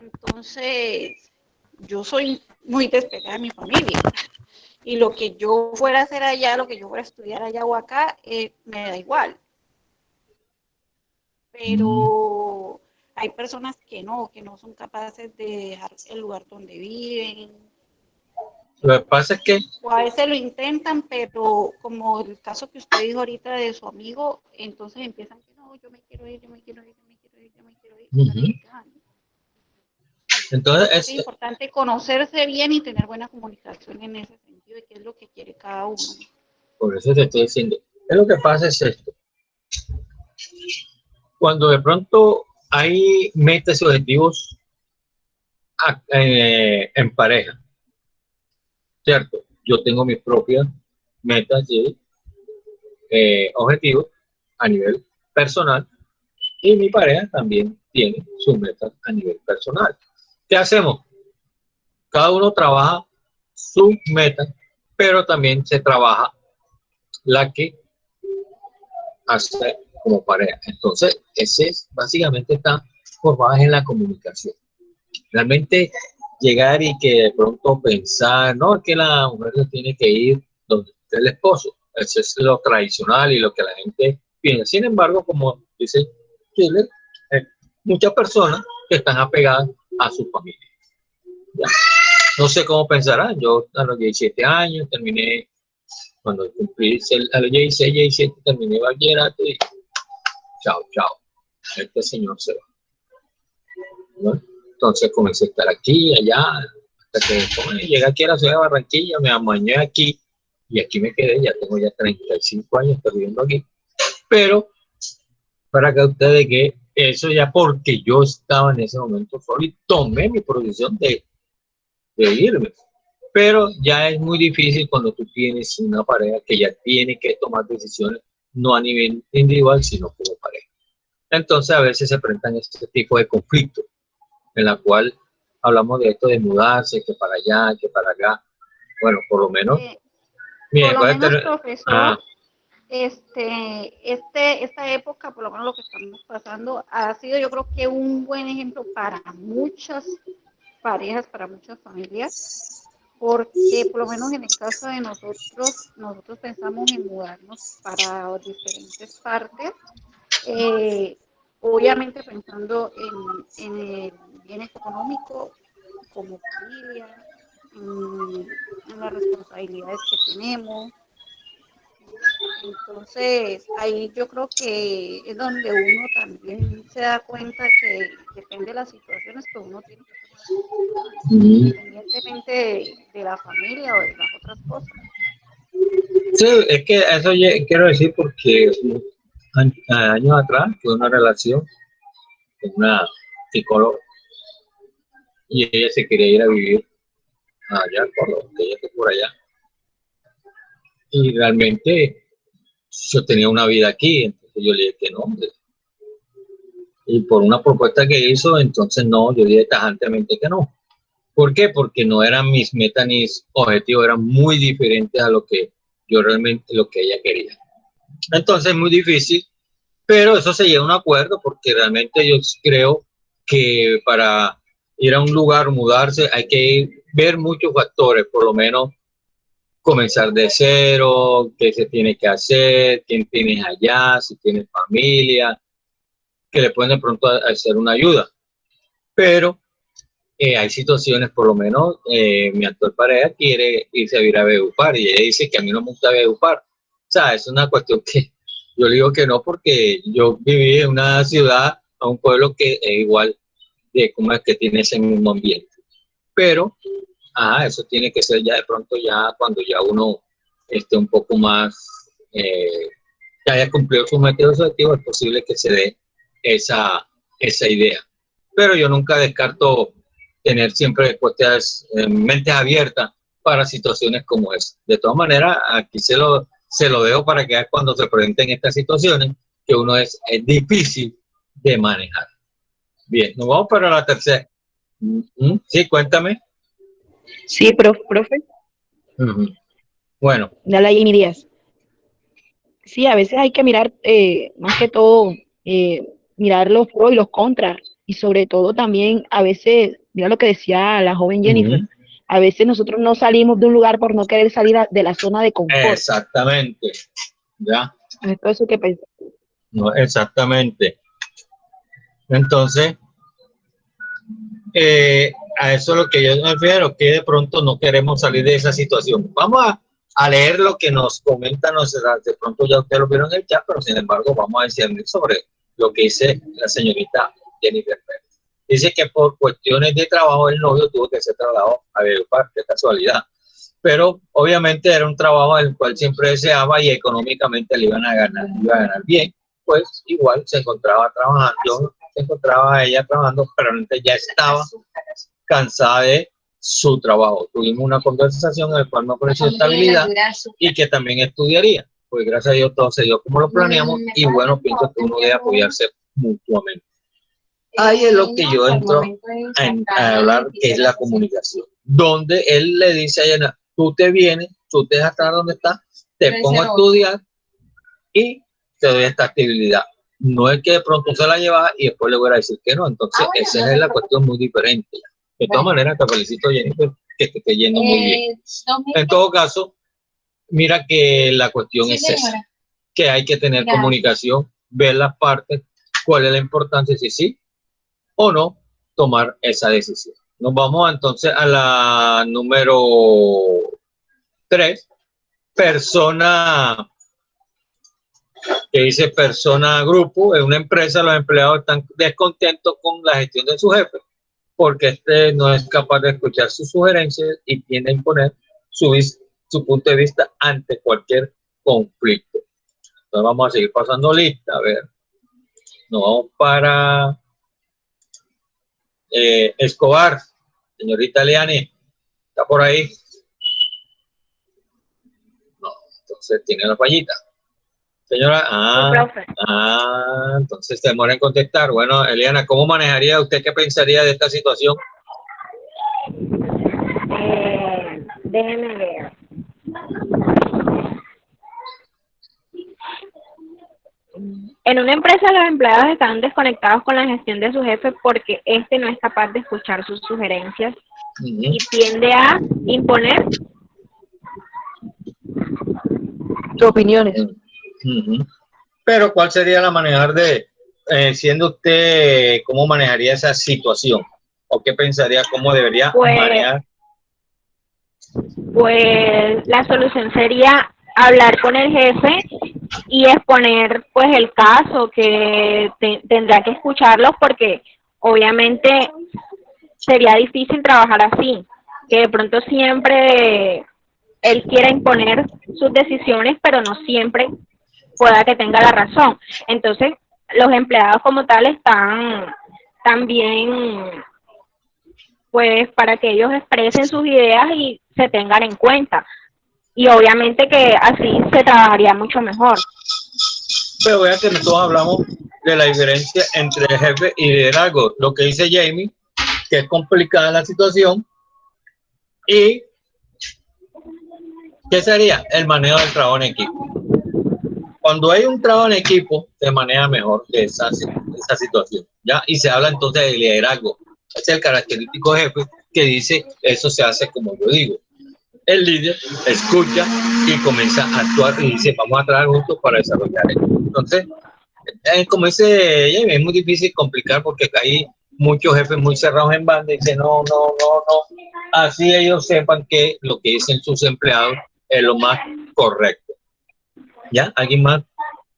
Entonces, yo soy muy despegada de mi familia. Y lo que yo fuera a hacer allá, lo que yo fuera a estudiar allá o acá, me da igual. Pero hay personas que no son capaces de dejar el lugar donde viven. Lo que pasa es que O a veces lo intentan, pero como el caso que usted dijo ahorita de su amigo, entonces empiezan que no, yo me quiero ir, yo me quiero ir, yo me quiero ir, yo me quiero ir. entonces Es importante conocerse bien y tener buena comunicación en ese sentido de qué es lo que quiere cada uno. por eso te estoy diciendo, lo que pasa es esto. Cuando de pronto hay metas y objetivos en pareja, ¿cierto? Yo tengo mis propias metas y objetivos a nivel personal y mi pareja también tiene sus metas a nivel personal. ¿Qué hacemos? Cada uno trabaja su meta, pero también se trabaja la que hace como pareja. Entonces, ese es básicamente está formado en la comunicación. Realmente llegar y que de pronto pensar, no, es que la mujer se tiene que ir donde esté el esposo. Eso es lo tradicional y lo que la gente piensa. Sin embargo, como dice Chile, muchas personas que están apegadas a su familia. ¿Ya? No sé cómo pensarán. Yo a los 17 años terminé, cuando cumplí a los 16, 17, terminé bachillerato y chao, este señor se va. ¿No? Entonces comencé a estar aquí, allá, hasta que llegué aquí a la ciudad de Barranquilla, me amañé aquí y aquí me quedé. Ya tengo ya 35 años viviendo aquí. Pero para que ustedes que eso ya porque yo estaba en ese momento solo y tomé mi posición de irme. Pero ya es muy difícil cuando tú tienes una pareja que ya tiene que tomar decisiones no a nivel individual, sino como pareja. Entonces a veces se presentan este tipo de conflictos en la cual hablamos de esto de mudarse, que para allá, que para acá. Bueno, por lo menos. Por lo menos, profesor, esta época, por lo menos lo que estamos pasando, ha sido yo creo que un buen ejemplo para muchas parejas, para muchas familias, porque por lo menos en el caso de nosotros pensamos en mudarnos para diferentes partes, obviamente pensando en el bien económico como familia, en las responsabilidades que tenemos. Entonces, ahí yo creo que es donde uno también se da cuenta que depende de las situaciones que uno tiene que tomar, independientemente de la familia o de las otras cosas. Sí, es que eso quiero decir porque años atrás tuve una relación con una psicóloga y ella se quería ir a vivir allá, que ella está por allá. Y realmente yo tenía una vida aquí, entonces yo le dije que no, hombre. Y por una propuesta que hizo, entonces no, yo dije tajantemente que no. ¿Por qué? Porque no eran mis metas ni objetivos, eran muy diferentes a lo que yo realmente, lo que ella quería. Entonces es muy difícil, pero eso se llega a un acuerdo porque realmente yo creo que para ir a un lugar, mudarse, hay que ver muchos factores, por lo menos comenzar de cero, qué se tiene que hacer, quién tienes allá, si tienes familia, que le pueden de pronto hacer una ayuda. Pero hay situaciones, por lo menos mi actual pareja quiere irse a vivir a Valledupar y ella dice que a mí no me gusta Valledupar. O sea, es una cuestión que yo le digo que no porque yo viví en una ciudad, a un pueblo que es igual de cómo es que tiene ese mismo ambiente. Pero, eso tiene que ser ya de pronto ya cuando ya uno esté un poco más, que haya cumplido su meta objetivo, es posible que se dé esa idea. Pero yo nunca descarto tener siempre mentes abiertas para situaciones como esa. De todas maneras, aquí se lo dejo para que cuando se presenten estas situaciones, que uno es difícil de manejar. Bien, nos vamos para la tercera. Sí, cuéntame. Sí, profe. Bueno. Dale ahí, mi Díaz. Sí, a veces hay que mirar, más que todo, mirar los pros y los contras. Y sobre todo también, a veces, mira lo que decía la joven Jennifer, a veces nosotros no salimos de un lugar por no querer salir de la zona de confort. Exactamente. ¿Ya? Es todo eso que pensé. No, exactamente. Entonces, a eso es lo que yo me refiero, que de pronto no queremos salir de esa situación. Vamos a leer lo que nos comentan, de pronto ya ustedes lo vieron en el chat, pero sin embargo vamos a discernir sobre lo que dice la señorita Jennifer Pérez. Dice que por cuestiones de trabajo el novio tuvo que ser trasladado a Valledupar, de casualidad. Pero obviamente era un trabajo el cual siempre deseaba y económicamente le iba a ganar bien. Pues igual se encontraba trabajando, se encontraba ella trabajando, pero ya estaba cansada de su trabajo. Tuvimos una conversación en la cual me ofreció estabilidad y que también estudiaría. Pues gracias a Dios todo se dio como lo planeamos y bueno, pienso que uno debe apoyarse mutuamente. Ahí es lo que yo entro a hablar, que es la comunicación, donde él le dice a ella, tú te vienes, tú te dejas estar donde estás, te pongo a estudiar y te doy esta actividad. No es que de pronto se la lleva y después le voy a decir que no. Entonces, esa es la cuestión muy diferente. De todas maneras, te felicito, Jennifer, que te esté yendo muy bien. En todo caso, mira que la cuestión es esa, que hay que tener comunicación, ver las partes, cuál es la importancia, si sí o no tomar esa decisión. Nos vamos entonces a la número 3, persona, que dice persona grupo. En una empresa los empleados están descontentos con la gestión de su jefe porque este no es capaz de escuchar sus sugerencias y tiende a imponer su punto de vista ante cualquier conflicto. Entonces vamos a seguir pasando lista. A ver, nos vamos para Escobar, señorita Leani, ¿está por ahí? No, entonces tiene la fallita. Señora, entonces se demora en contestar. Bueno, Eliana, ¿cómo manejaría usted? ¿Qué pensaría de esta situación? Déjeme ver. En una empresa los empleados están desconectados con la gestión de su jefe porque este no es capaz de escuchar sus sugerencias y tiende a imponer sus opiniones. Pero ¿cuál sería la manejar siendo usted, cómo manejaría esa situación? ¿O qué pensaría, cómo debería manejar? Pues la solución sería hablar con el jefe y exponer pues el caso, que tendrá que escucharlos porque obviamente sería difícil trabajar así, que de pronto siempre él quiera imponer sus decisiones, pero no siempre pueda que tenga la razón. Entonces, los empleados como tal están también, pues, para que ellos expresen sus ideas y se tengan en cuenta. Y obviamente que así se trabajaría mucho mejor. Pero vean que nosotros hablamos de la diferencia entre jefe y liderazgo. Lo que dice Jamie, que es complicada la situación, y ¿qué sería? El manejo del trabajo en equipo. Cuando hay un trabajo en equipo, se maneja mejor que esa situación, ¿ya? Y se habla entonces de liderazgo. Es el característico jefe que dice, eso se hace como yo digo. El líder escucha y comienza a actuar y dice, vamos a trabajar juntos para desarrollar esto. Entonces, como dice Jamie, es muy difícil complicar porque hay muchos jefes muy cerrados en banda y dicen, no. Así ellos sepan que lo que dicen sus empleados es lo más correcto. ¿Ya? ¿Alguien más?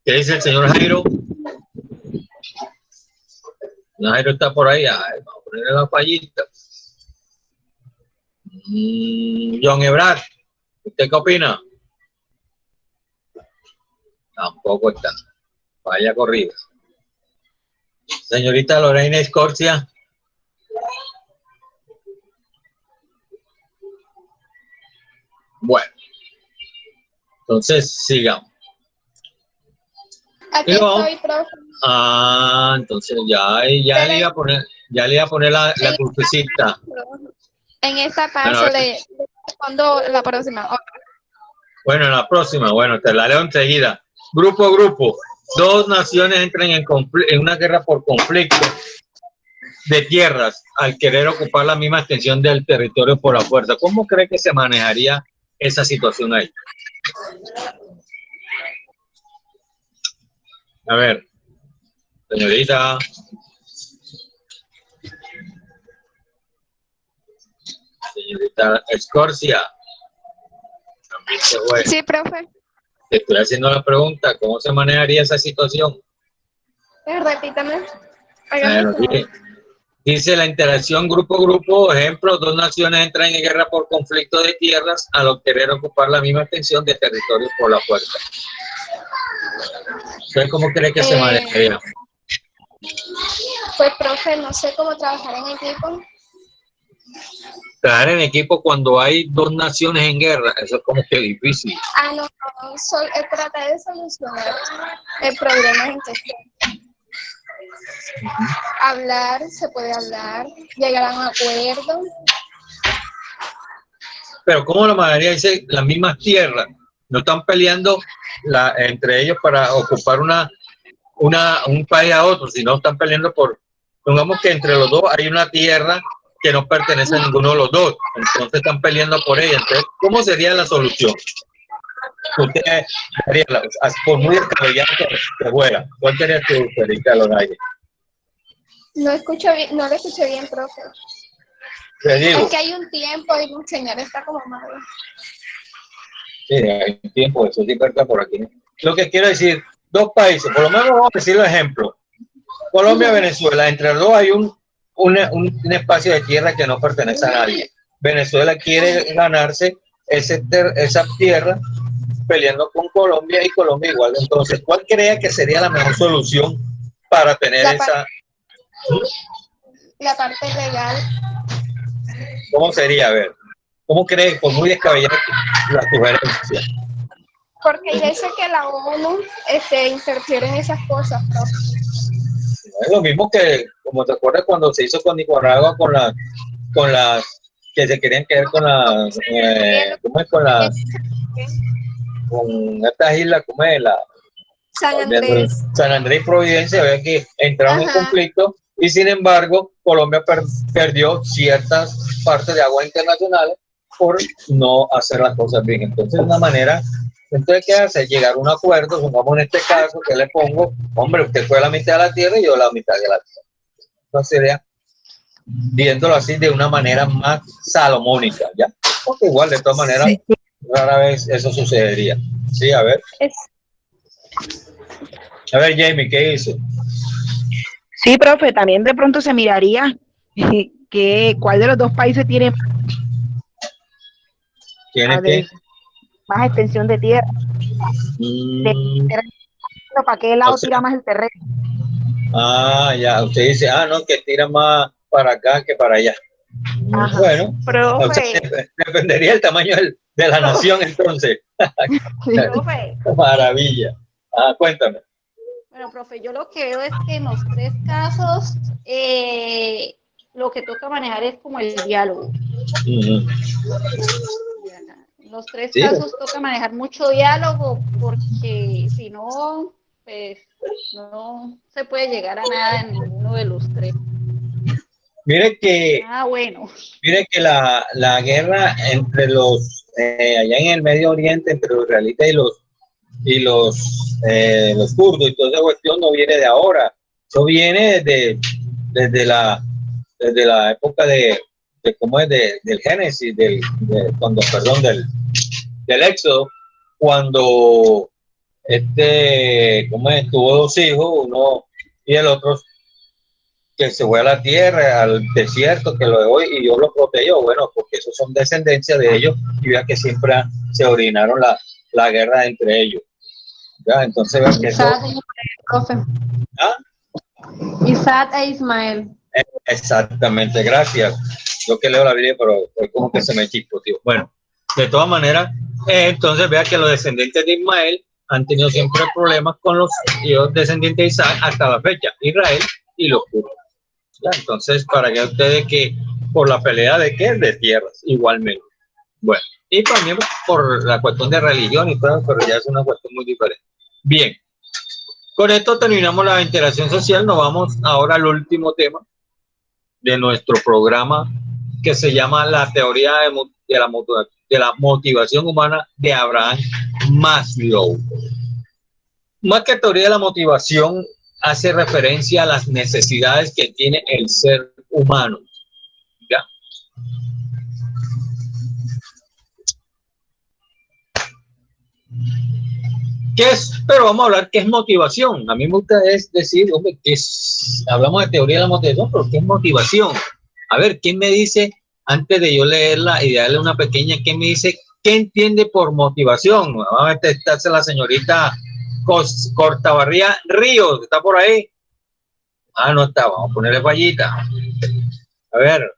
¿Qué dice el señor Jairo? Jairo está por ahí. Ay, vamos a ponerle la fallita. John Ebrard, ¿usted qué opina? Tampoco está. Vaya corrida. Señorita Lorena Escorcia. Bueno. Entonces, sigamos. Aquí Pero, estoy, profe. entonces ya le iba a poner la crucecita. En esta parte Bueno, le respondo la próxima. Bueno, en la próxima, bueno, te la leo enseguida. Grupo. Dos naciones entran en una guerra por conflicto de tierras al querer ocupar la misma extensión del territorio por la fuerza. ¿Cómo cree que se manejaría esa situación ahí? A ver, señorita. Señorita Escorcia. También se fue. Sí, profe. Te estoy haciendo la pregunta, ¿cómo se manejaría esa situación? Repítame. Bueno, dice la interacción grupo, ejemplo, dos naciones entran en guerra por conflicto de tierras al querer ocupar la misma extensión de territorio por la fuerza. ¿Usted cómo cree que se manejaría? Pues, profe, no sé cómo trabajar en equipo. Trabajar en equipo cuando hay dos naciones en guerra, eso es como que difícil. No, tratar de solucionar el problema en cuestión. Hablar, se puede hablar, llegar a un acuerdo. Pero ¿cómo la mayoría dice las mismas tierras? No están peleando entre ellos para ocupar un país a otro, sino están peleando pongamos que entre los dos hay una tierra que no pertenece a ninguno de los dos, entonces están peleando por ella. Entonces, ¿cómo sería la solución? Usted haría, por muy descabellado que fuera, ¿cuál sería tu experiencia, Lorena? No escucho bien, no lo escuché bien, profe. Te digo, es que hay un tiempo y mi señal está como malo. Sí, hay un tiempo, eso sí verdad por aquí. Lo que quiero decir, dos países, por lo menos vamos a decir los ejemplos. Colombia, Venezuela, entre los dos hay un espacio de tierra que no pertenece a nadie. Venezuela quiere ganarse esa tierra peleando con Colombia y Colombia igual. Entonces, ¿cuál crea que sería la mejor solución para tener la parte legal? ¿Cómo sería? A ver, ¿cómo cree, por muy descabellada la sugerencia? Porque hay veces que la ONU interfiere en esas cosas, profe. Es lo mismo que, como te acuerdas cuando se hizo con Nicaragua, con las que se querían quedar con las, ¿cómo es? Con estas islas, ¿cómo es? San Andrés. San Andrés y Providencia, ve que entraron en conflicto y sin embargo Colombia perdió ciertas partes de aguas internacionales por no hacer las cosas bien. Entonces, de una manera, entonces, ¿qué hace? Llegar a un acuerdo, pongamos en este caso, que le pongo, hombre, usted fue la mitad de la tierra y yo la mitad de la tierra. Entonces sería, viéndolo así de una manera más salomónica, ¿ya? Porque igual, de todas maneras, rara vez eso sucedería. Sí, a ver. A ver, Jamie, ¿qué dice? Sí, profe, también de pronto se miraría cuál de los dos países tiene más extensión de tierra. ¿Para qué lado tira más el terreno? Ya, usted dice, no, que tira más para acá que para allá. Ajá. Bueno, profe, o sea, dependería del tamaño de la nación, entonces. Profe. Maravilla. Cuéntame. Bueno, profe, yo lo que veo es que en los tres casos lo que toca manejar es como el diálogo. En los tres casos toca manejar mucho diálogo porque si no, pues no se puede llegar a nada en ninguno de los tres. Mire que, mire que la guerra entre allá en el Medio Oriente, entre los israelitas y los kurdos y toda esa cuestión no viene de ahora. Eso viene desde la época del Génesis, del Éxodo, cuando tuvo dos hijos, uno y el otro, que se fue a la tierra, al desierto, que lo dejó y Dios lo protegió. Bueno, porque esos son descendencia de ellos y vea que siempre se originaron la guerra entre ellos. Ya, entonces vean que Isaac e Ismael, profe. ¿Ah? Isaac e Ismael. Exactamente, gracias. Yo que leo la Biblia, pero es como que se me chispo, tío. Bueno, de todas maneras, entonces vea que los descendientes de Ismael han tenido siempre problemas con los hijos descendientes de Isaac hasta la fecha, Israel y los judíos. Entonces, para que ustedes que por la pelea de qué, de tierras, igualmente. Bueno, y también por la cuestión de religión y todo, pero ya es una cuestión muy diferente. Bien, con esto terminamos la interacción social. Nos vamos ahora al último tema de nuestro programa, que se llama la teoría de la motivación humana de Abraham Maslow. Más que teoría de la motivación, hace referencia a las necesidades que tiene el ser humano. ¿Ya? ¿Qué es? Pero vamos a hablar qué es motivación. A mí me gusta decir, hombre, ¿qué es? Hablamos de teoría de la motivación, pero ¿qué es motivación? A ver, ¿quién me dice, antes de yo leerla y darle una pequeña, quién me dice qué entiende por motivación? Vamos a testarse la señorita Cortabarría Ríos, ¿está por ahí? Ah, no está, vamos a ponerle fallita. A ver.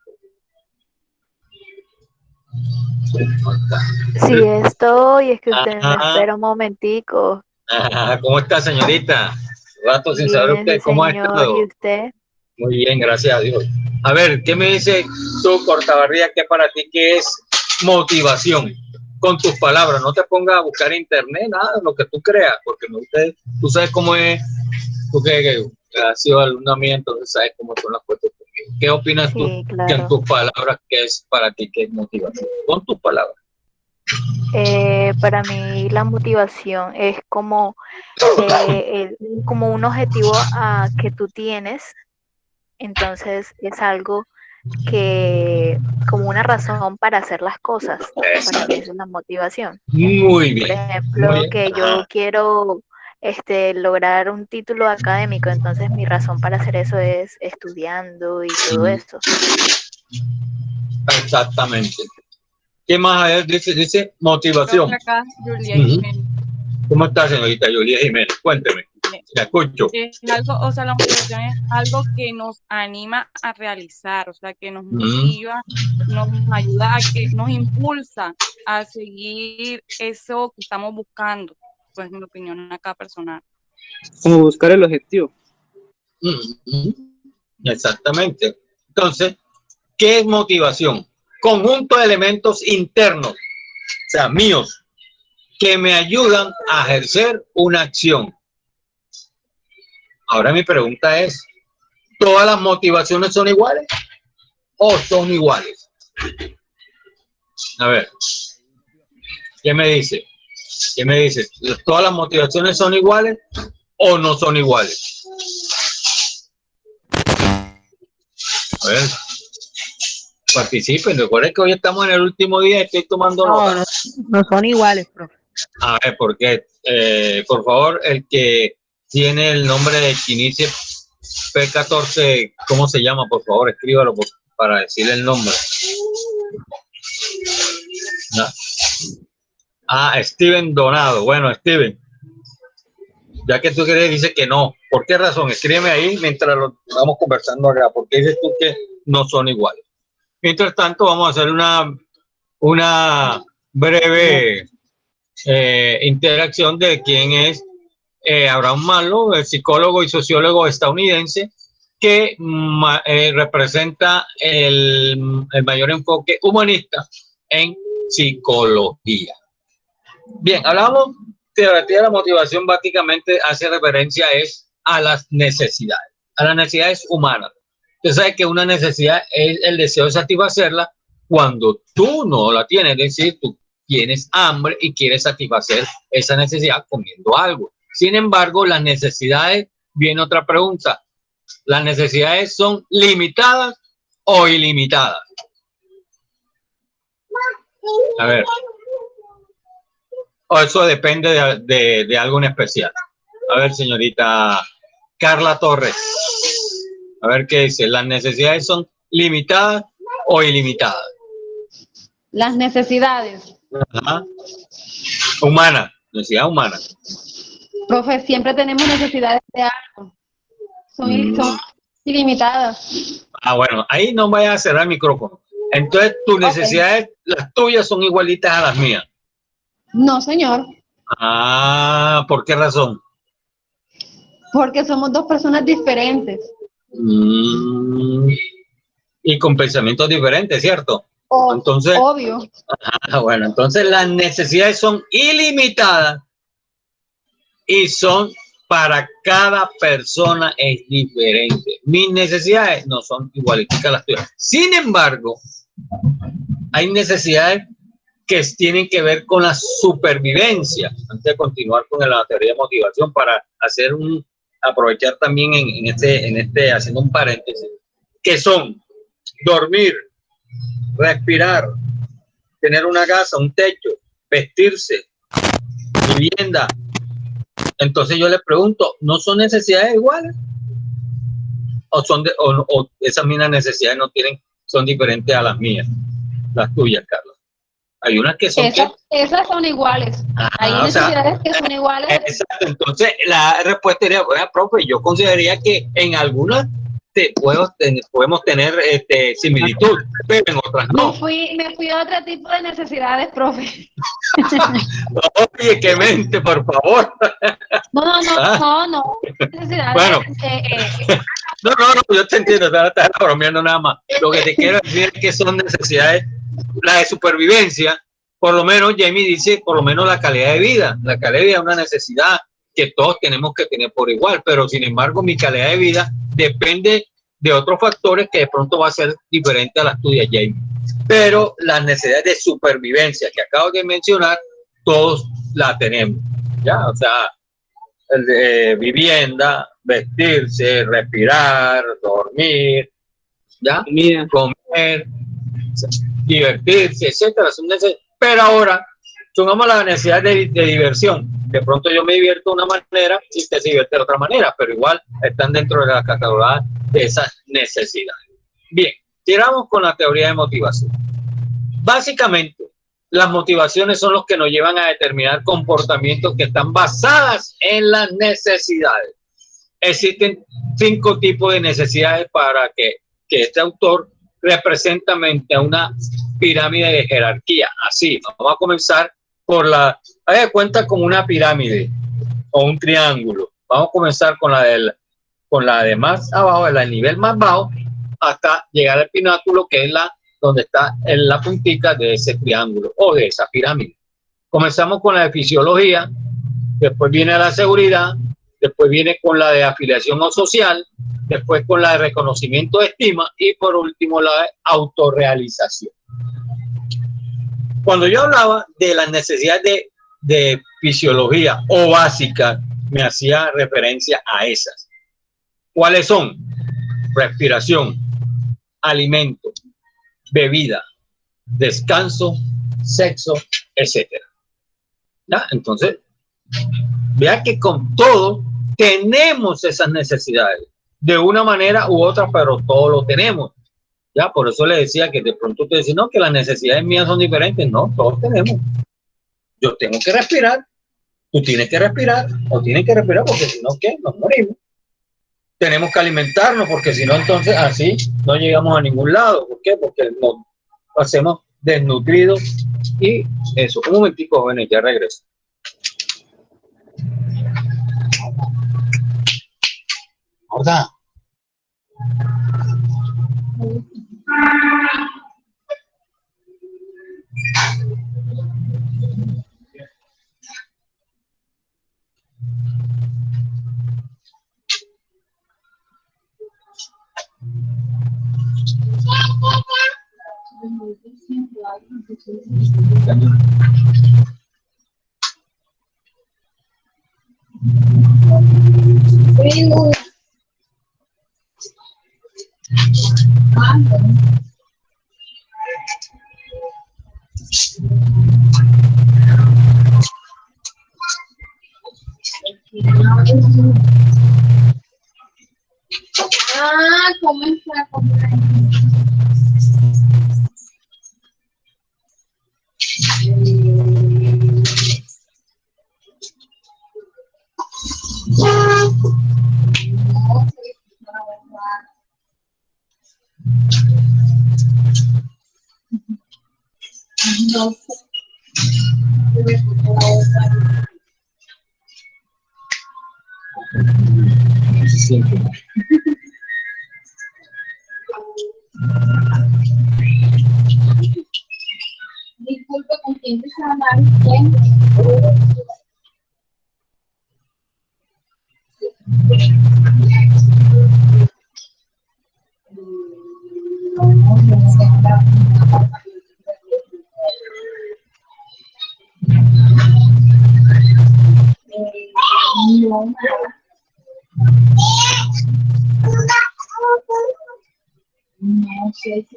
Sí, estoy, es que usted me espera un momentico. ¿Cómo está, señorita? Rato sin saber usted cómo ha estado. ¿Y usted? Muy bien, gracias a Dios. A ver, ¿qué me dice tú, Cortabarría, que para ti qué es motivación? Con tus palabras, no te pongas a buscar en internet, nada, lo que tú creas, porque tú sabes cómo es, tú que has sido alumna mía, entonces sabes cómo son las cosas. ¿Qué opinas tú? Claro. Que en tus palabras, ¿qué es para ti qué es motivación? Con tus palabras. Para mí la motivación es como un objetivo que tú tienes, entonces es algo que como una razón para hacer las cosas. Para mí eso es la motivación. Muy bien. Por ejemplo, que yo quiero lograr un título académico, entonces mi razón para hacer eso es estudiando y todo eso. Exactamente. ¿Qué más? A ver, dice motivación. Acá, Julia Jiménez. ¿Cómo está, señorita Julia Jiménez? Cuénteme. La escucho. Es algo, o sea, la motivación es algo que nos anima a realizar, o sea, que nos motiva, nos ayuda a que nos impulsa a seguir eso que estamos buscando. Pues mi opinión acá personal. Como buscar el objetivo. Exactamente. Entonces, ¿qué es motivación? Conjunto de elementos internos, o sea, míos, que me ayudan a ejercer una acción. Ahora mi pregunta es, ¿todas las motivaciones son iguales o son iguales? A ver, ¿qué me dice? ¿Qué me dice? ¿Todas las motivaciones son iguales o no son iguales? A ver, participen. Recuerden que hoy estamos en el último día y estoy tomando notas. No son iguales, profe. A ver, porque por favor, el que tiene el nombre de Chinice P14, ¿cómo se llama? Por favor, escríbalo para decirle el nombre. No. Ah, Steven Donado. Bueno, Steven, ya que tú quieres, dice que no. ¿Por qué razón? Escríbeme ahí mientras lo vamos conversando acá. ¿Por qué dices tú que no son iguales? Mientras tanto, vamos a hacer una breve interacción de quién es Abraham Maslow, el psicólogo y sociólogo estadounidense que representa el mayor enfoque humanista en psicología. Bien, hablamos de la motivación, básicamente hace referencia a las necesidades humanas. Usted sabe que una necesidad es el deseo de satisfacerla cuando tú no la tienes, es decir, tú tienes hambre y quieres satisfacer esa necesidad comiendo algo. Sin embargo, las necesidades, viene otra pregunta, ¿las necesidades son limitadas o ilimitadas? A ver, o eso depende de algo en especial. A ver, señorita Carla Torres, a ver qué dice, ¿las necesidades son limitadas o ilimitadas? Las necesidades. Ajá. Humana, necesidad humana. Profe, siempre tenemos necesidades de algo. Son ilimitadas. Ah, bueno, ahí no vayas a cerrar el micrófono. Entonces, tus necesidades, las tuyas son igualitas a las mías. No, señor. Ah, ¿por qué razón? Porque somos dos personas diferentes. Y con pensamientos diferentes, ¿cierto? Entonces, obvio. Bueno, entonces las necesidades son ilimitadas y son para cada persona es diferente. Mis necesidades no son igualitas a las tuyas. Sin embargo, hay necesidades que tienen que ver con la supervivencia. Antes de continuar con la teoría de motivación, para hacer aprovechar también en este, haciendo un paréntesis, que son dormir, respirar, tener una casa, un techo, vestirse, vivienda. Entonces yo le pregunto, ¿no son necesidades iguales? ¿O esas mismas necesidades son diferentes a las mías, las tuyas, Carla? Hay unas que son... Esas son iguales. Hay necesidades que son iguales. Exacto. Entonces la respuesta sería, bueno, profe, yo consideraría que en algunas podemos tener similitud, pero en otras no. Me fui a otro tipo de necesidades, profe. Oye, que mente, por favor. No. Necesidades. Bueno. No, yo te entiendo, estás bromeando nada más. Lo que te quiero decir es que son necesidades, la de supervivencia, por lo menos Jamie dice, por lo menos la calidad de vida. La calidad de vida es una necesidad que todos tenemos que tener por igual, pero sin embargo mi calidad de vida depende de otros factores que de pronto va a ser diferente a las tuyas, Jamie. Pero las necesidades de supervivencia que acabo de mencionar, todos la tenemos, ¿ya? O sea, vivienda, vestirse, respirar, dormir, ¿ya? Comer, divertirse, etcétera. Pero ahora, sumamos la necesidad de diversión. De pronto yo me divierto de una manera y usted se divierte de otra manera, pero igual están dentro de la categoría de esas necesidades. Bien, tiramos con la teoría de motivación. Básicamente, las motivaciones son los que nos llevan a determinar comportamientos que están basadas en las necesidades. Existen 5 tipos de necesidades para que este autor representa mente una pirámide de jerarquía. Así, vamos a comenzar por haga de cuenta como una pirámide o un triángulo. Vamos a comenzar con la de más abajo, del nivel más bajo, hasta llegar al pináculo, que es donde está en la puntica de ese triángulo o de esa pirámide. Comenzamos con la de fisiología, después viene la seguridad, después viene con la de afiliación o social, después con la de reconocimiento de estima y por último la de autorrealización. Cuando yo hablaba de las necesidades de fisiología o básica, me hacía referencia a esas. ¿Cuáles son? Respiración, alimento, bebida, descanso, sexo, etcétera. ¿Ya? Entonces, vea que con todo tenemos esas necesidades de una manera u otra, pero todo lo tenemos. Ya, por eso le decía que de pronto usted dice, no, que las necesidades mías son diferentes. No, todos tenemos. Yo tengo que respirar, tú tienes que respirar, o tienes que respirar porque si no, ¿qué? Nos morimos. Tenemos que alimentarnos porque si no, entonces así no llegamos a ningún lado. ¿Por qué? Porque nos hacemos desnutridos y eso. Un momentico, jóvenes, ya regreso. ¿Verdad? ¿Cómo está? Disculpe, ¿con quién te está hablando? No sé si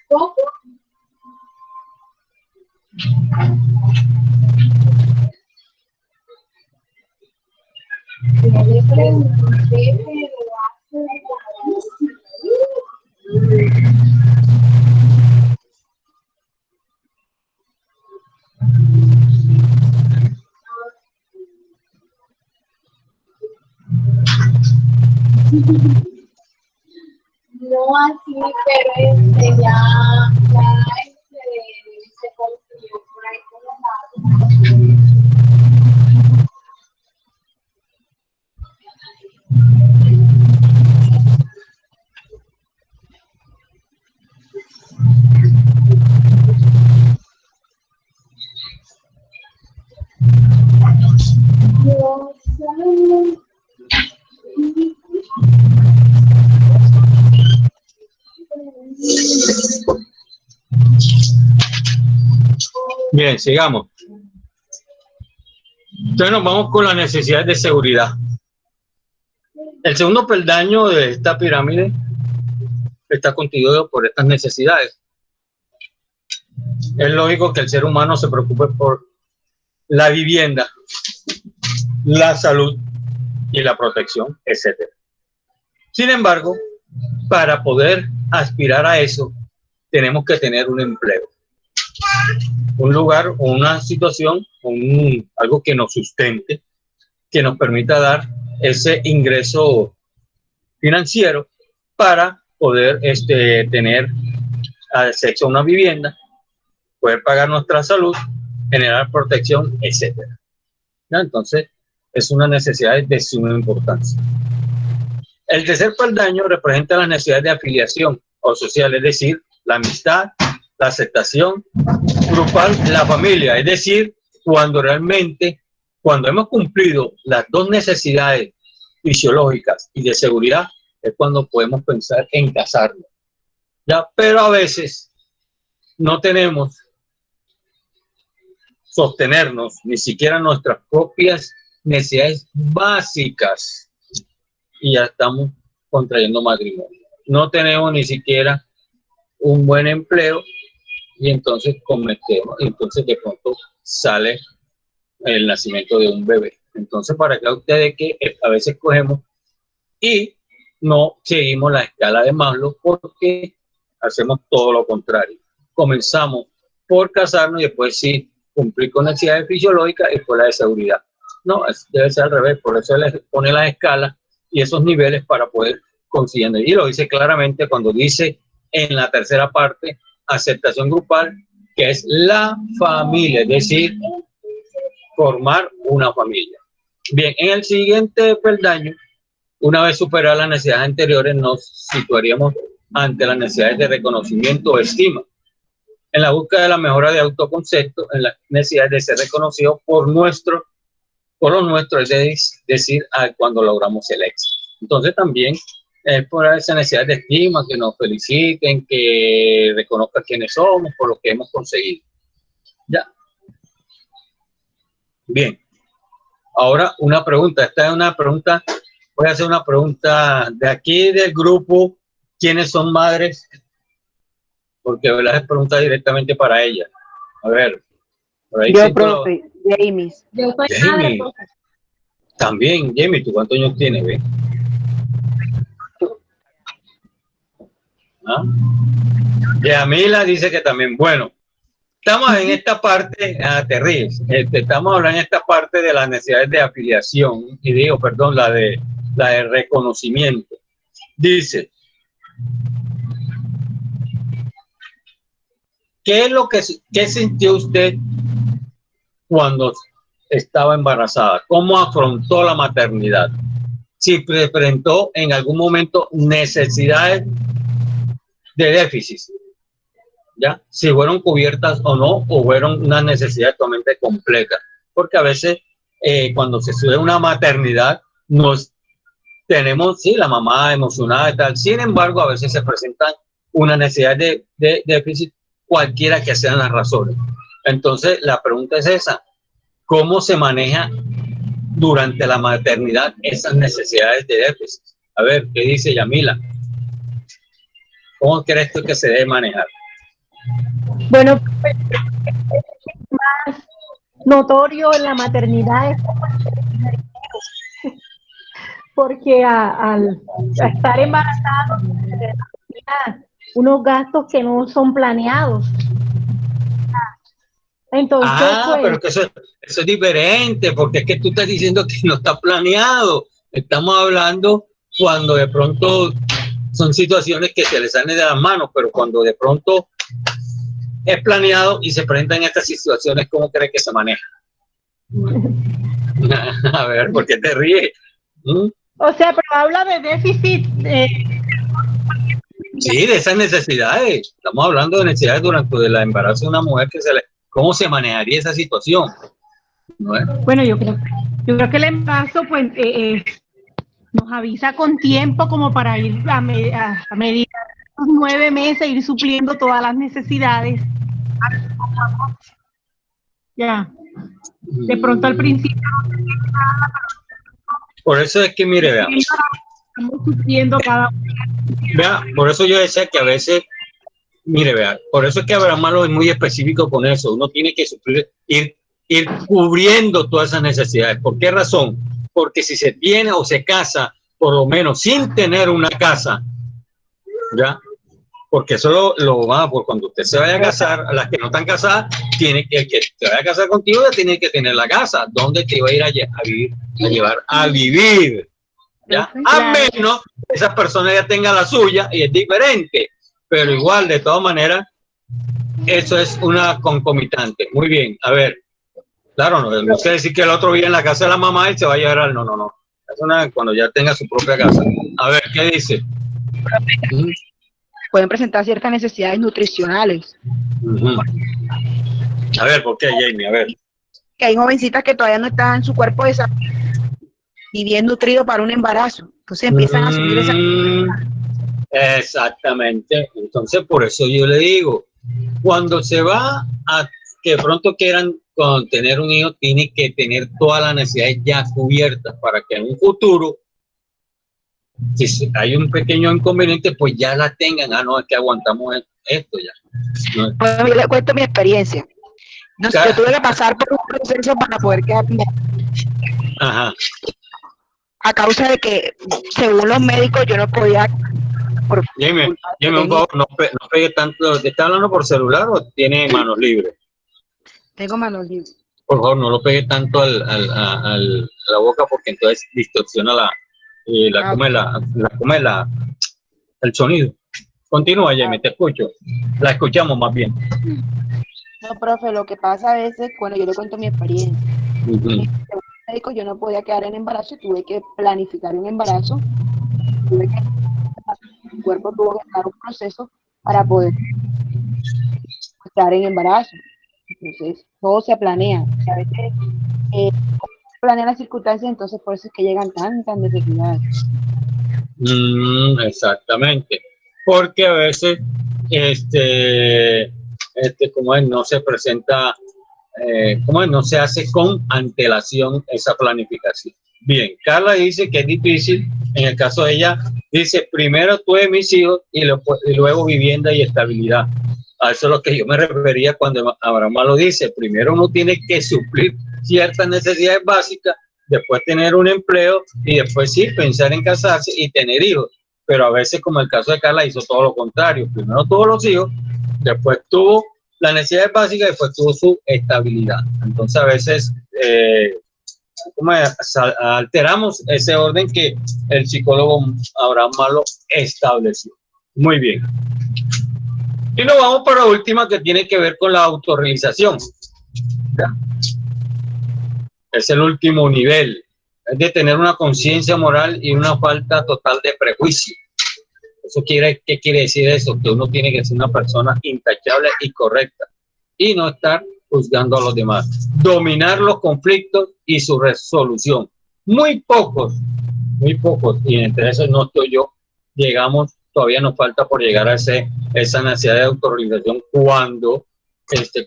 ¿poco? Ya le pregunté, pero hace no así, pero ya se construyó por ahí por los lados. Bien, sigamos. Entonces nos vamos con las necesidades de seguridad. El segundo peldaño de esta pirámide está constituido por estas necesidades. Es lógico que el ser humano se preocupe por la vivienda, la salud y la protección, etc. Sin embargo, para poder aspirar a eso, tenemos que tener un empleo, un lugar, una situación, algo que nos sustente, que nos permita dar ese ingreso financiero para poder tener acceso a una vivienda, poder pagar nuestra salud, generar protección, etc. Entonces, es una necesidad de suma importancia. El tercer peldaño representa las necesidades de afiliación o social, es decir, la amistad, la aceptación grupal, la familia, es decir, cuando hemos cumplido las dos necesidades fisiológicas y de seguridad, es cuando podemos pensar en casarnos. ¿Ya? Pero a veces no tenemos sostenernos ni siquiera nuestras propias necesidades básicas y ya estamos contrayendo matrimonio. No tenemos ni siquiera un buen empleo y entonces cometemos, entonces de pronto sale el nacimiento de un bebé. Entonces, para que ustedes que a veces cogemos y no seguimos la escala de Maslow porque hacemos todo lo contrario. Comenzamos por casarnos y después sí cumplir con necesidades fisiológicas y por la de seguridad. No, debe ser al revés, por eso les pone las escalas y esos niveles para poder consiguiendo. Y lo dice claramente cuando dice en la tercera parte, aceptación grupal, que es la familia, es decir, formar una familia. Bien, en el siguiente peldaño, una vez superadas las necesidades anteriores, nos situaríamos ante las necesidades de reconocimiento o estima. En la búsqueda de la mejora de autoconcepto, en las necesidades de ser reconocidos por los nuestros, es decir, cuando logramos el éxito. Entonces también por esa necesidad de estima, que nos feliciten, que reconozcan quiénes somos por lo que hemos conseguido. Ya. Bien. Ahora una pregunta. Esta es una pregunta. Voy a hacer una pregunta de aquí del grupo. ¿Quiénes son madres? Porque las pregunta directamente para ella. A ver. Por ahí yo, profe, Jamie. Yo soy Jamie. madre. También, Jamie, ¿tú cuántos años tienes? ¿Ve? ¿Ah? Yamila dice que también. Bueno, Estamos en esta parte, te ríes, estamos hablando en esta parte de las necesidades de afiliación, y digo, perdón, la de reconocimiento. Dice, ¿qué es lo que sintió usted cuando estaba embarazada? ¿Cómo afrontó la maternidad? Si enfrentó en algún momento necesidades de déficit, ¿ya? Si fueron cubiertas o no, o fueron una necesidad totalmente completa. Porque a veces cuando se sube una maternidad, nos tenemos, sí, la mamá emocionada y tal. Sin embargo, a veces se presentan una necesidad de déficit, cualquiera que sean las razones. Entonces, la pregunta es esa: ¿cómo se maneja durante la maternidad esas necesidades de déficit? A ver, ¿qué dice Yamila? ¿Cómo crees tú que se debe manejar? Bueno, pues, más notorio en la maternidad es porque al estar embarazado unos gastos que no son planeados. Entonces, pues, pero que eso es diferente, porque es que tú estás diciendo que no está planeado. Estamos hablando cuando de pronto son situaciones que se les salen de las manos, pero cuando de pronto es planeado y se presentan estas situaciones, ¿cómo crees que se maneja? A ver, ¿por qué te ríes? O sea, pero habla de déficit. Sí, de esas necesidades. Estamos hablando de necesidades durante el embarazo de una mujer, ¿cómo se manejaría esa situación? ¿No es? Bueno, yo creo que el embarazo, pues, nos avisa con tiempo como para ir a medir los 9 meses, ir supliendo todas las necesidades. Ya. De pronto al principio no tenía nada. Por eso es que, mire, vea. Estamos supliendo cada uno. Vea, por eso yo decía que a veces, mire, vea, por eso es que Abraham Malo es muy específico con eso. Uno tiene que suplir, ir cubriendo todas esas necesidades. ¿Por qué razón? Porque si se tiene o se casa, por lo menos sin tener una casa, ¿ya? Porque eso lo va, por cuando usted se vaya a casar, a las que no están casadas, tiene que se vaya a casar contigo, ya tiene que tener la casa. ¿Dónde te va a ir a llevar a vivir? ¿Ya? A menos que esas personas ya tengan la suya y es diferente. Pero igual, de todas maneras, eso es una concomitante. Muy bien, a ver. Claro, no quiere decir que el otro vive en la casa de la mamá y se va a llevar al... No. Es cuando ya tenga su propia casa. A ver, ¿qué dice? Pueden presentar ciertas necesidades nutricionales. A ver, ¿por qué, Jamie? A ver. Que hay jovencitas que todavía no están en su cuerpo y bien nutrido para un embarazo. Entonces empiezan a subir esa... Exactamente. Entonces, por eso yo le digo, cuando se va a que de pronto quieran tener un hijo, tiene que tener todas las necesidades ya cubiertas para que en un futuro, si hay un pequeño inconveniente, pues ya la tengan. No, es que aguantamos esto ya. ¿No? Bueno, yo le cuento mi experiencia. No sé, yo tuve que pasar por un proceso para poder quedarme. Ajá. A causa de que, según los médicos, yo no podía... Dime un favor, no pegue tanto. ¿Te está hablando por celular o tiene manos libres? Tengo manos libres. Por favor, no lo pegue tanto a la boca, porque entonces distorsiona el sonido. Continúa, Jamie, te escucho. La escuchamos más bien. No, profe, lo que pasa a veces, cuando yo le cuento mi experiencia, según los médicos, yo no podía quedar en embarazo, tuve que planificar un embarazo, mi cuerpo tuvo que dar un proceso para poder estar en embarazo. Entonces, todo se planea. A veces se planean las circunstancias, entonces por eso es que llegan tantas necesidades. Exactamente. Porque a veces, como es, no se presenta, no se hace con antelación esa planificación. Bien, Carla dice que es difícil. En el caso de ella, dice, primero tuve mis hijos y luego vivienda y estabilidad. A eso es lo que yo me refería cuando Abraham lo dice. Primero uno tiene que suplir ciertas necesidades básicas, después tener un empleo y después sí pensar en casarse y tener hijos. Pero a veces, como el caso de Carla, hizo todo lo contrario. Primero tuvo los hijos, después tuvo la necesidad básica y después tuvo su estabilidad. Entonces a veces alteramos ese orden que el psicólogo Abraham Maslow estableció. Muy bien. Y nos vamos para la última, que tiene que ver con la autorrealización. ¿Ya? Es el último nivel, es de tener una conciencia moral y una falta total de prejuicio. ¿Qué quiere decir eso? Que uno tiene que ser una persona intachable y correcta y no estar juzgando a los demás. Dominar los conflictos y su resolución. Muy pocos, y entre esos no estoy yo, todavía nos falta por llegar a esa necesidad de autorrealización cuando,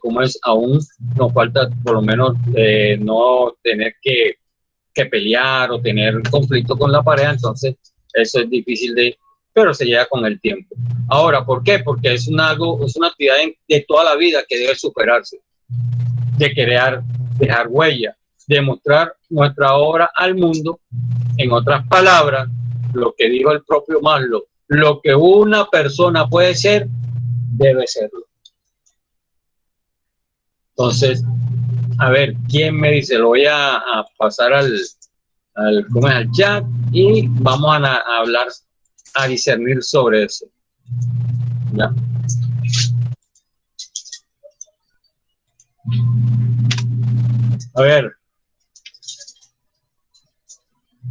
como es, aún nos falta por lo menos no tener que pelear o tener conflicto con la pareja. Entonces eso es difícil pero se llega con el tiempo. Ahora, ¿por qué? Porque es una actividad de toda la vida que debe superarse, de querer dejar huella, de mostrar nuestra obra al mundo. En otras palabras, lo que dijo el propio Maslow, lo que una persona puede ser, debe serlo. Entonces, a ver, ¿quién me dice? Lo voy a pasar al chat y vamos a hablar, a discernir sobre eso. ¿Ya? A ver,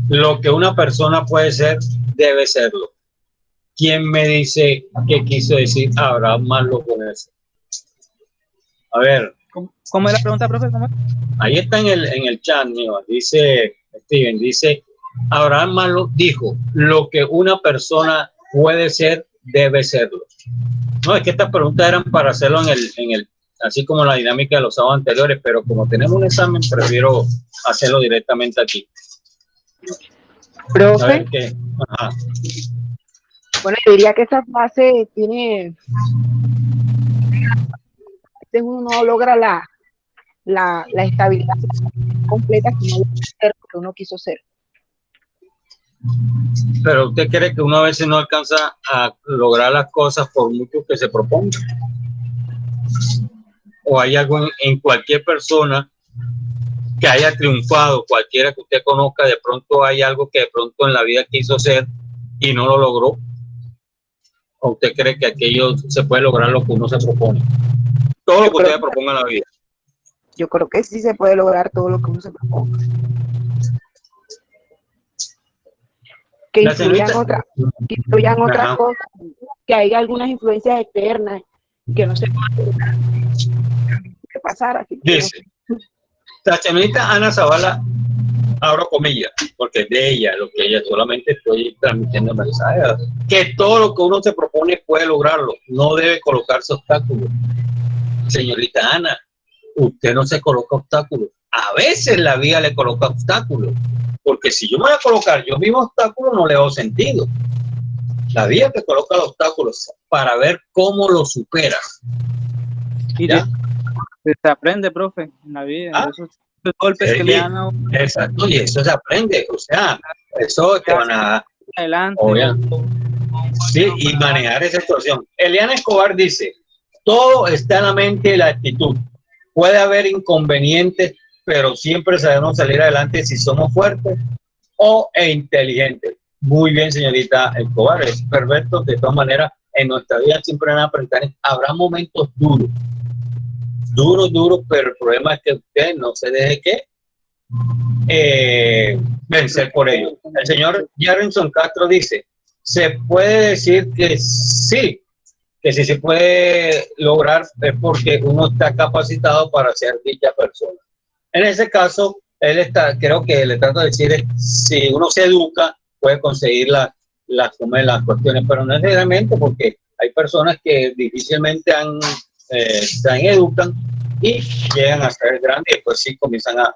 lo que una persona puede ser, debe serlo. ¿Quién me dice qué quiso decir Abraham Maslow con eso? A ver. ¿Cómo es la pregunta, profe? ¿Cómo es? Ahí está en el chat mío. Dice Steven, Abraham Maslow dijo, lo que una persona puede ser, debe serlo. No, es que estas preguntas eran para hacerlo así como la dinámica de los sábados anteriores, pero como tenemos un examen, prefiero hacerlo directamente aquí. Profe. A ver qué. Ajá. Bueno, yo diría que esa frase tiene, uno no logra la estabilidad completa que uno debe ser, que uno quiso ser. Pero ¿usted cree que uno a veces no alcanza a lograr las cosas por mucho que se proponga? ¿O hay algo en cualquier persona que haya triunfado, cualquiera que usted conozca, de pronto hay algo que de pronto en la vida quiso ser y no lo logró? ¿O usted cree que aquello se puede lograr lo que uno se propone? Todo lo que usted se proponga en la vida. Yo creo que sí se puede lograr todo lo que uno se proponga. Que influyan otras cosas, que hay algunas influencias externas que no se pueden lograr. ¿Qué pasar? Así que dice, la señorita Ana Zavala, abro comillas, porque es de ella, lo que ella solamente estoy transmitiendo mensajes, que todo lo que uno se propone puede lograrlo, no debe colocarse obstáculos. Señorita Ana, usted no se coloca obstáculos, a veces la vida le coloca obstáculos, porque si yo me voy a colocar yo mismo obstáculos no le hago sentido. La vida te coloca los obstáculos para ver cómo los superas. ¿Ya? Se aprende, profe, en la vida. Esos golpes que le dan a uno. Exacto, y eso se aprende. O sea, eso te van a... Adelante. Sí, y manejar esa situación. Eliana Escobar dice, todo está en la mente y la actitud. Puede haber inconvenientes, pero siempre sabemos salir adelante si somos fuertes e inteligentes. Muy bien, señorita Escobar, es perfecto. De todas maneras, en nuestra vida siempre van a aprender. Habrá momentos duros, pero el problema es que usted no se deje vencer por ello. El señor Jarenson Castro dice, se puede decir que sí se puede lograr, es porque uno está capacitado para ser dicha persona. En ese caso, creo que le trato de decir, si uno se educa, puede conseguir las cuestiones, pero no necesariamente, porque hay personas que difícilmente se educan y llegan a ser grandes y después sí comienzan a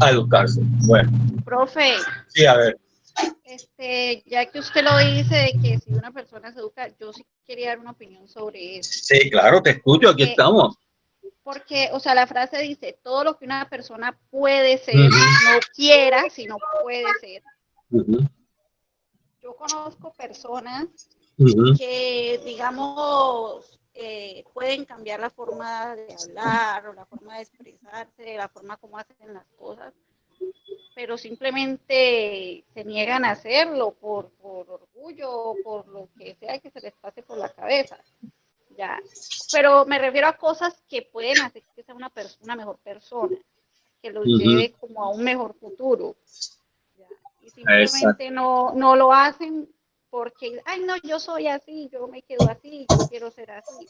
educarse. Bueno. Profe. Sí, a ver. Ya que usted lo dice de que si una persona se educa, yo sí quería dar una opinión sobre eso. Sí, claro, te escucho, aquí estamos. Porque, o sea, la frase dice, todo lo que una persona puede ser, no quiera, sino puede ser. Yo conozco personas que, digamos, pueden cambiar la forma de hablar o la forma de expresarse, la forma como hacen las cosas, pero simplemente se niegan a hacerlo por orgullo o por lo que sea que se les pase por la cabeza. Ya. Pero me refiero a cosas que pueden hacer que sea una mejor persona, que los lleve como a un mejor futuro. Ya. Y simplemente no lo hacen porque, ay no, yo soy así, yo me quedo así, yo quiero ser así.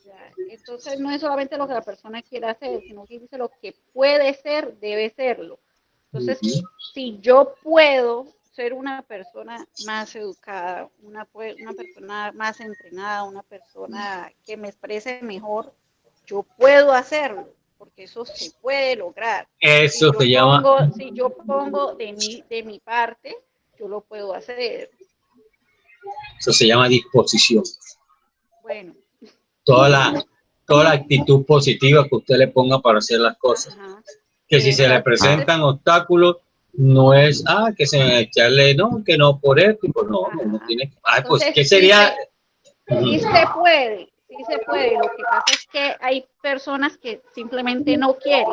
Ya. Entonces no es solamente lo que la persona quiere hacer, sino que dice lo que puede ser, debe serlo. Entonces, si yo puedo ser una persona más educada, una persona más entrenada, una persona que me exprese mejor, yo puedo hacerlo, porque eso se puede lograr. Eso se llama... Si yo pongo de mi parte, yo lo puedo hacer. Eso se llama disposición. Bueno. Toda la actitud positiva que usted le ponga para hacer las cosas. Ajá. Que si se le presentan obstáculos, no es, que se van a echarle, no, que no por esto, y por no tiene que, pues, ¿qué sería? Sí se puede. Lo que pasa es que hay personas que simplemente no quieren.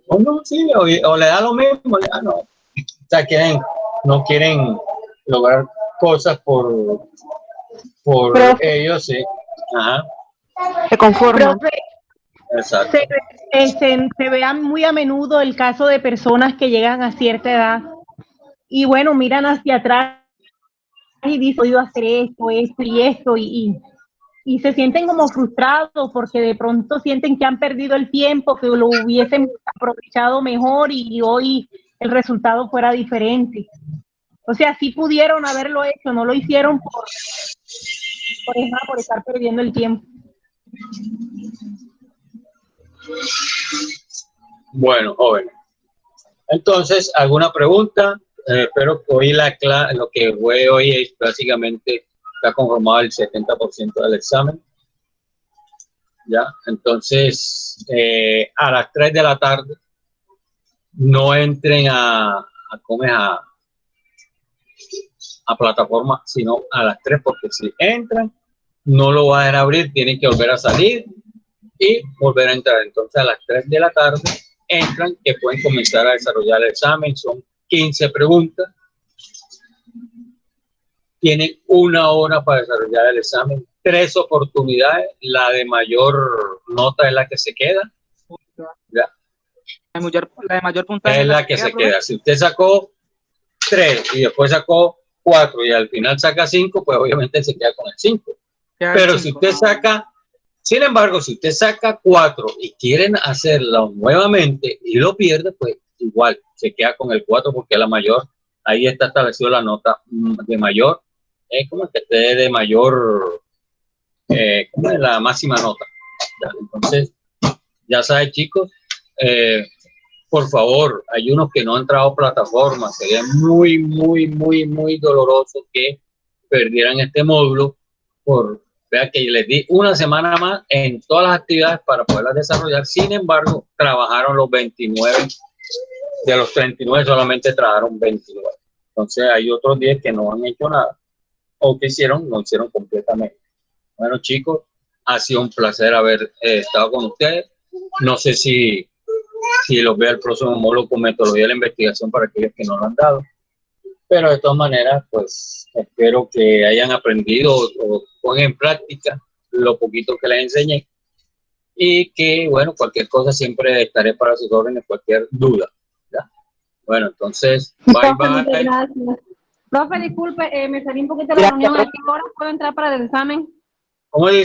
O no, sí, o le da lo mismo, ya no. O sea, no quieren lograr cosas por ellos, sí. Ajá. Se conforman. Exacto. Se vean muy a menudo el caso de personas que llegan a cierta edad y bueno, miran hacia atrás y dicen, he podido hacer esto y se sienten como frustrados porque de pronto sienten que han perdido el tiempo, que lo hubiesen aprovechado mejor y hoy el resultado fuera diferente. O sea, sí pudieron haberlo hecho, no lo hicieron por estar perdiendo el tiempo. Bueno, jóvenes. Entonces, ¿alguna pregunta? Espero que hoy lo que fue hoy es básicamente está conformado el 70% del examen. Ya, entonces a las 3 de la tarde no entren a plataforma, sino a las 3, porque si entran no lo van a abrir, tienen que volver a salir y volver a entrar. Entonces a las 3 de la tarde entran, que pueden comenzar a desarrollar el examen. Son 15 preguntas. Tienen 1 hora para desarrollar el examen, 3 oportunidades. La de mayor nota es la que se queda. ¿Ya? La de mayor puntaje es la que se queda. Si usted sacó 3 y después sacó 4 y al final saca 5, pues obviamente se queda con el 5. Pero si usted saca, sin embargo, si usted saca 4 y quieren hacerlo nuevamente y lo pierde, pues igual se queda con el 4 porque es la mayor. Ahí está establecido la nota de mayor. Es como que esté de mayor, como es la máxima nota. ¿Ya? Entonces, ya saben, chicos, por favor, hay unos que no han entrado a plataforma. Sería muy, muy, muy, muy doloroso que perdieran este módulo vea que les di 1 semana más en todas las actividades para poderlas desarrollar. Sin embargo, trabajaron los 29. De los 39 solamente trabajaron 29. Entonces hay otros 10 que no han hecho nada o que no hicieron completamente. Bueno, chicos, ha sido un placer haber estado con ustedes. No sé si los veo el próximo módulo con metodología de la investigación para aquellos que no lo han dado. Pero de todas maneras, pues espero que hayan aprendido o pongan en práctica lo poquito que les enseñé. Y que, bueno, cualquier cosa siempre estaré para sus órdenes, cualquier duda. ¿Ya? Bueno, entonces, bye, bye. Gracias. Profe, disculpe, me salí un poquito de la reunión. ¿A qué hora puedo entrar para el examen? ¿Cómo dice?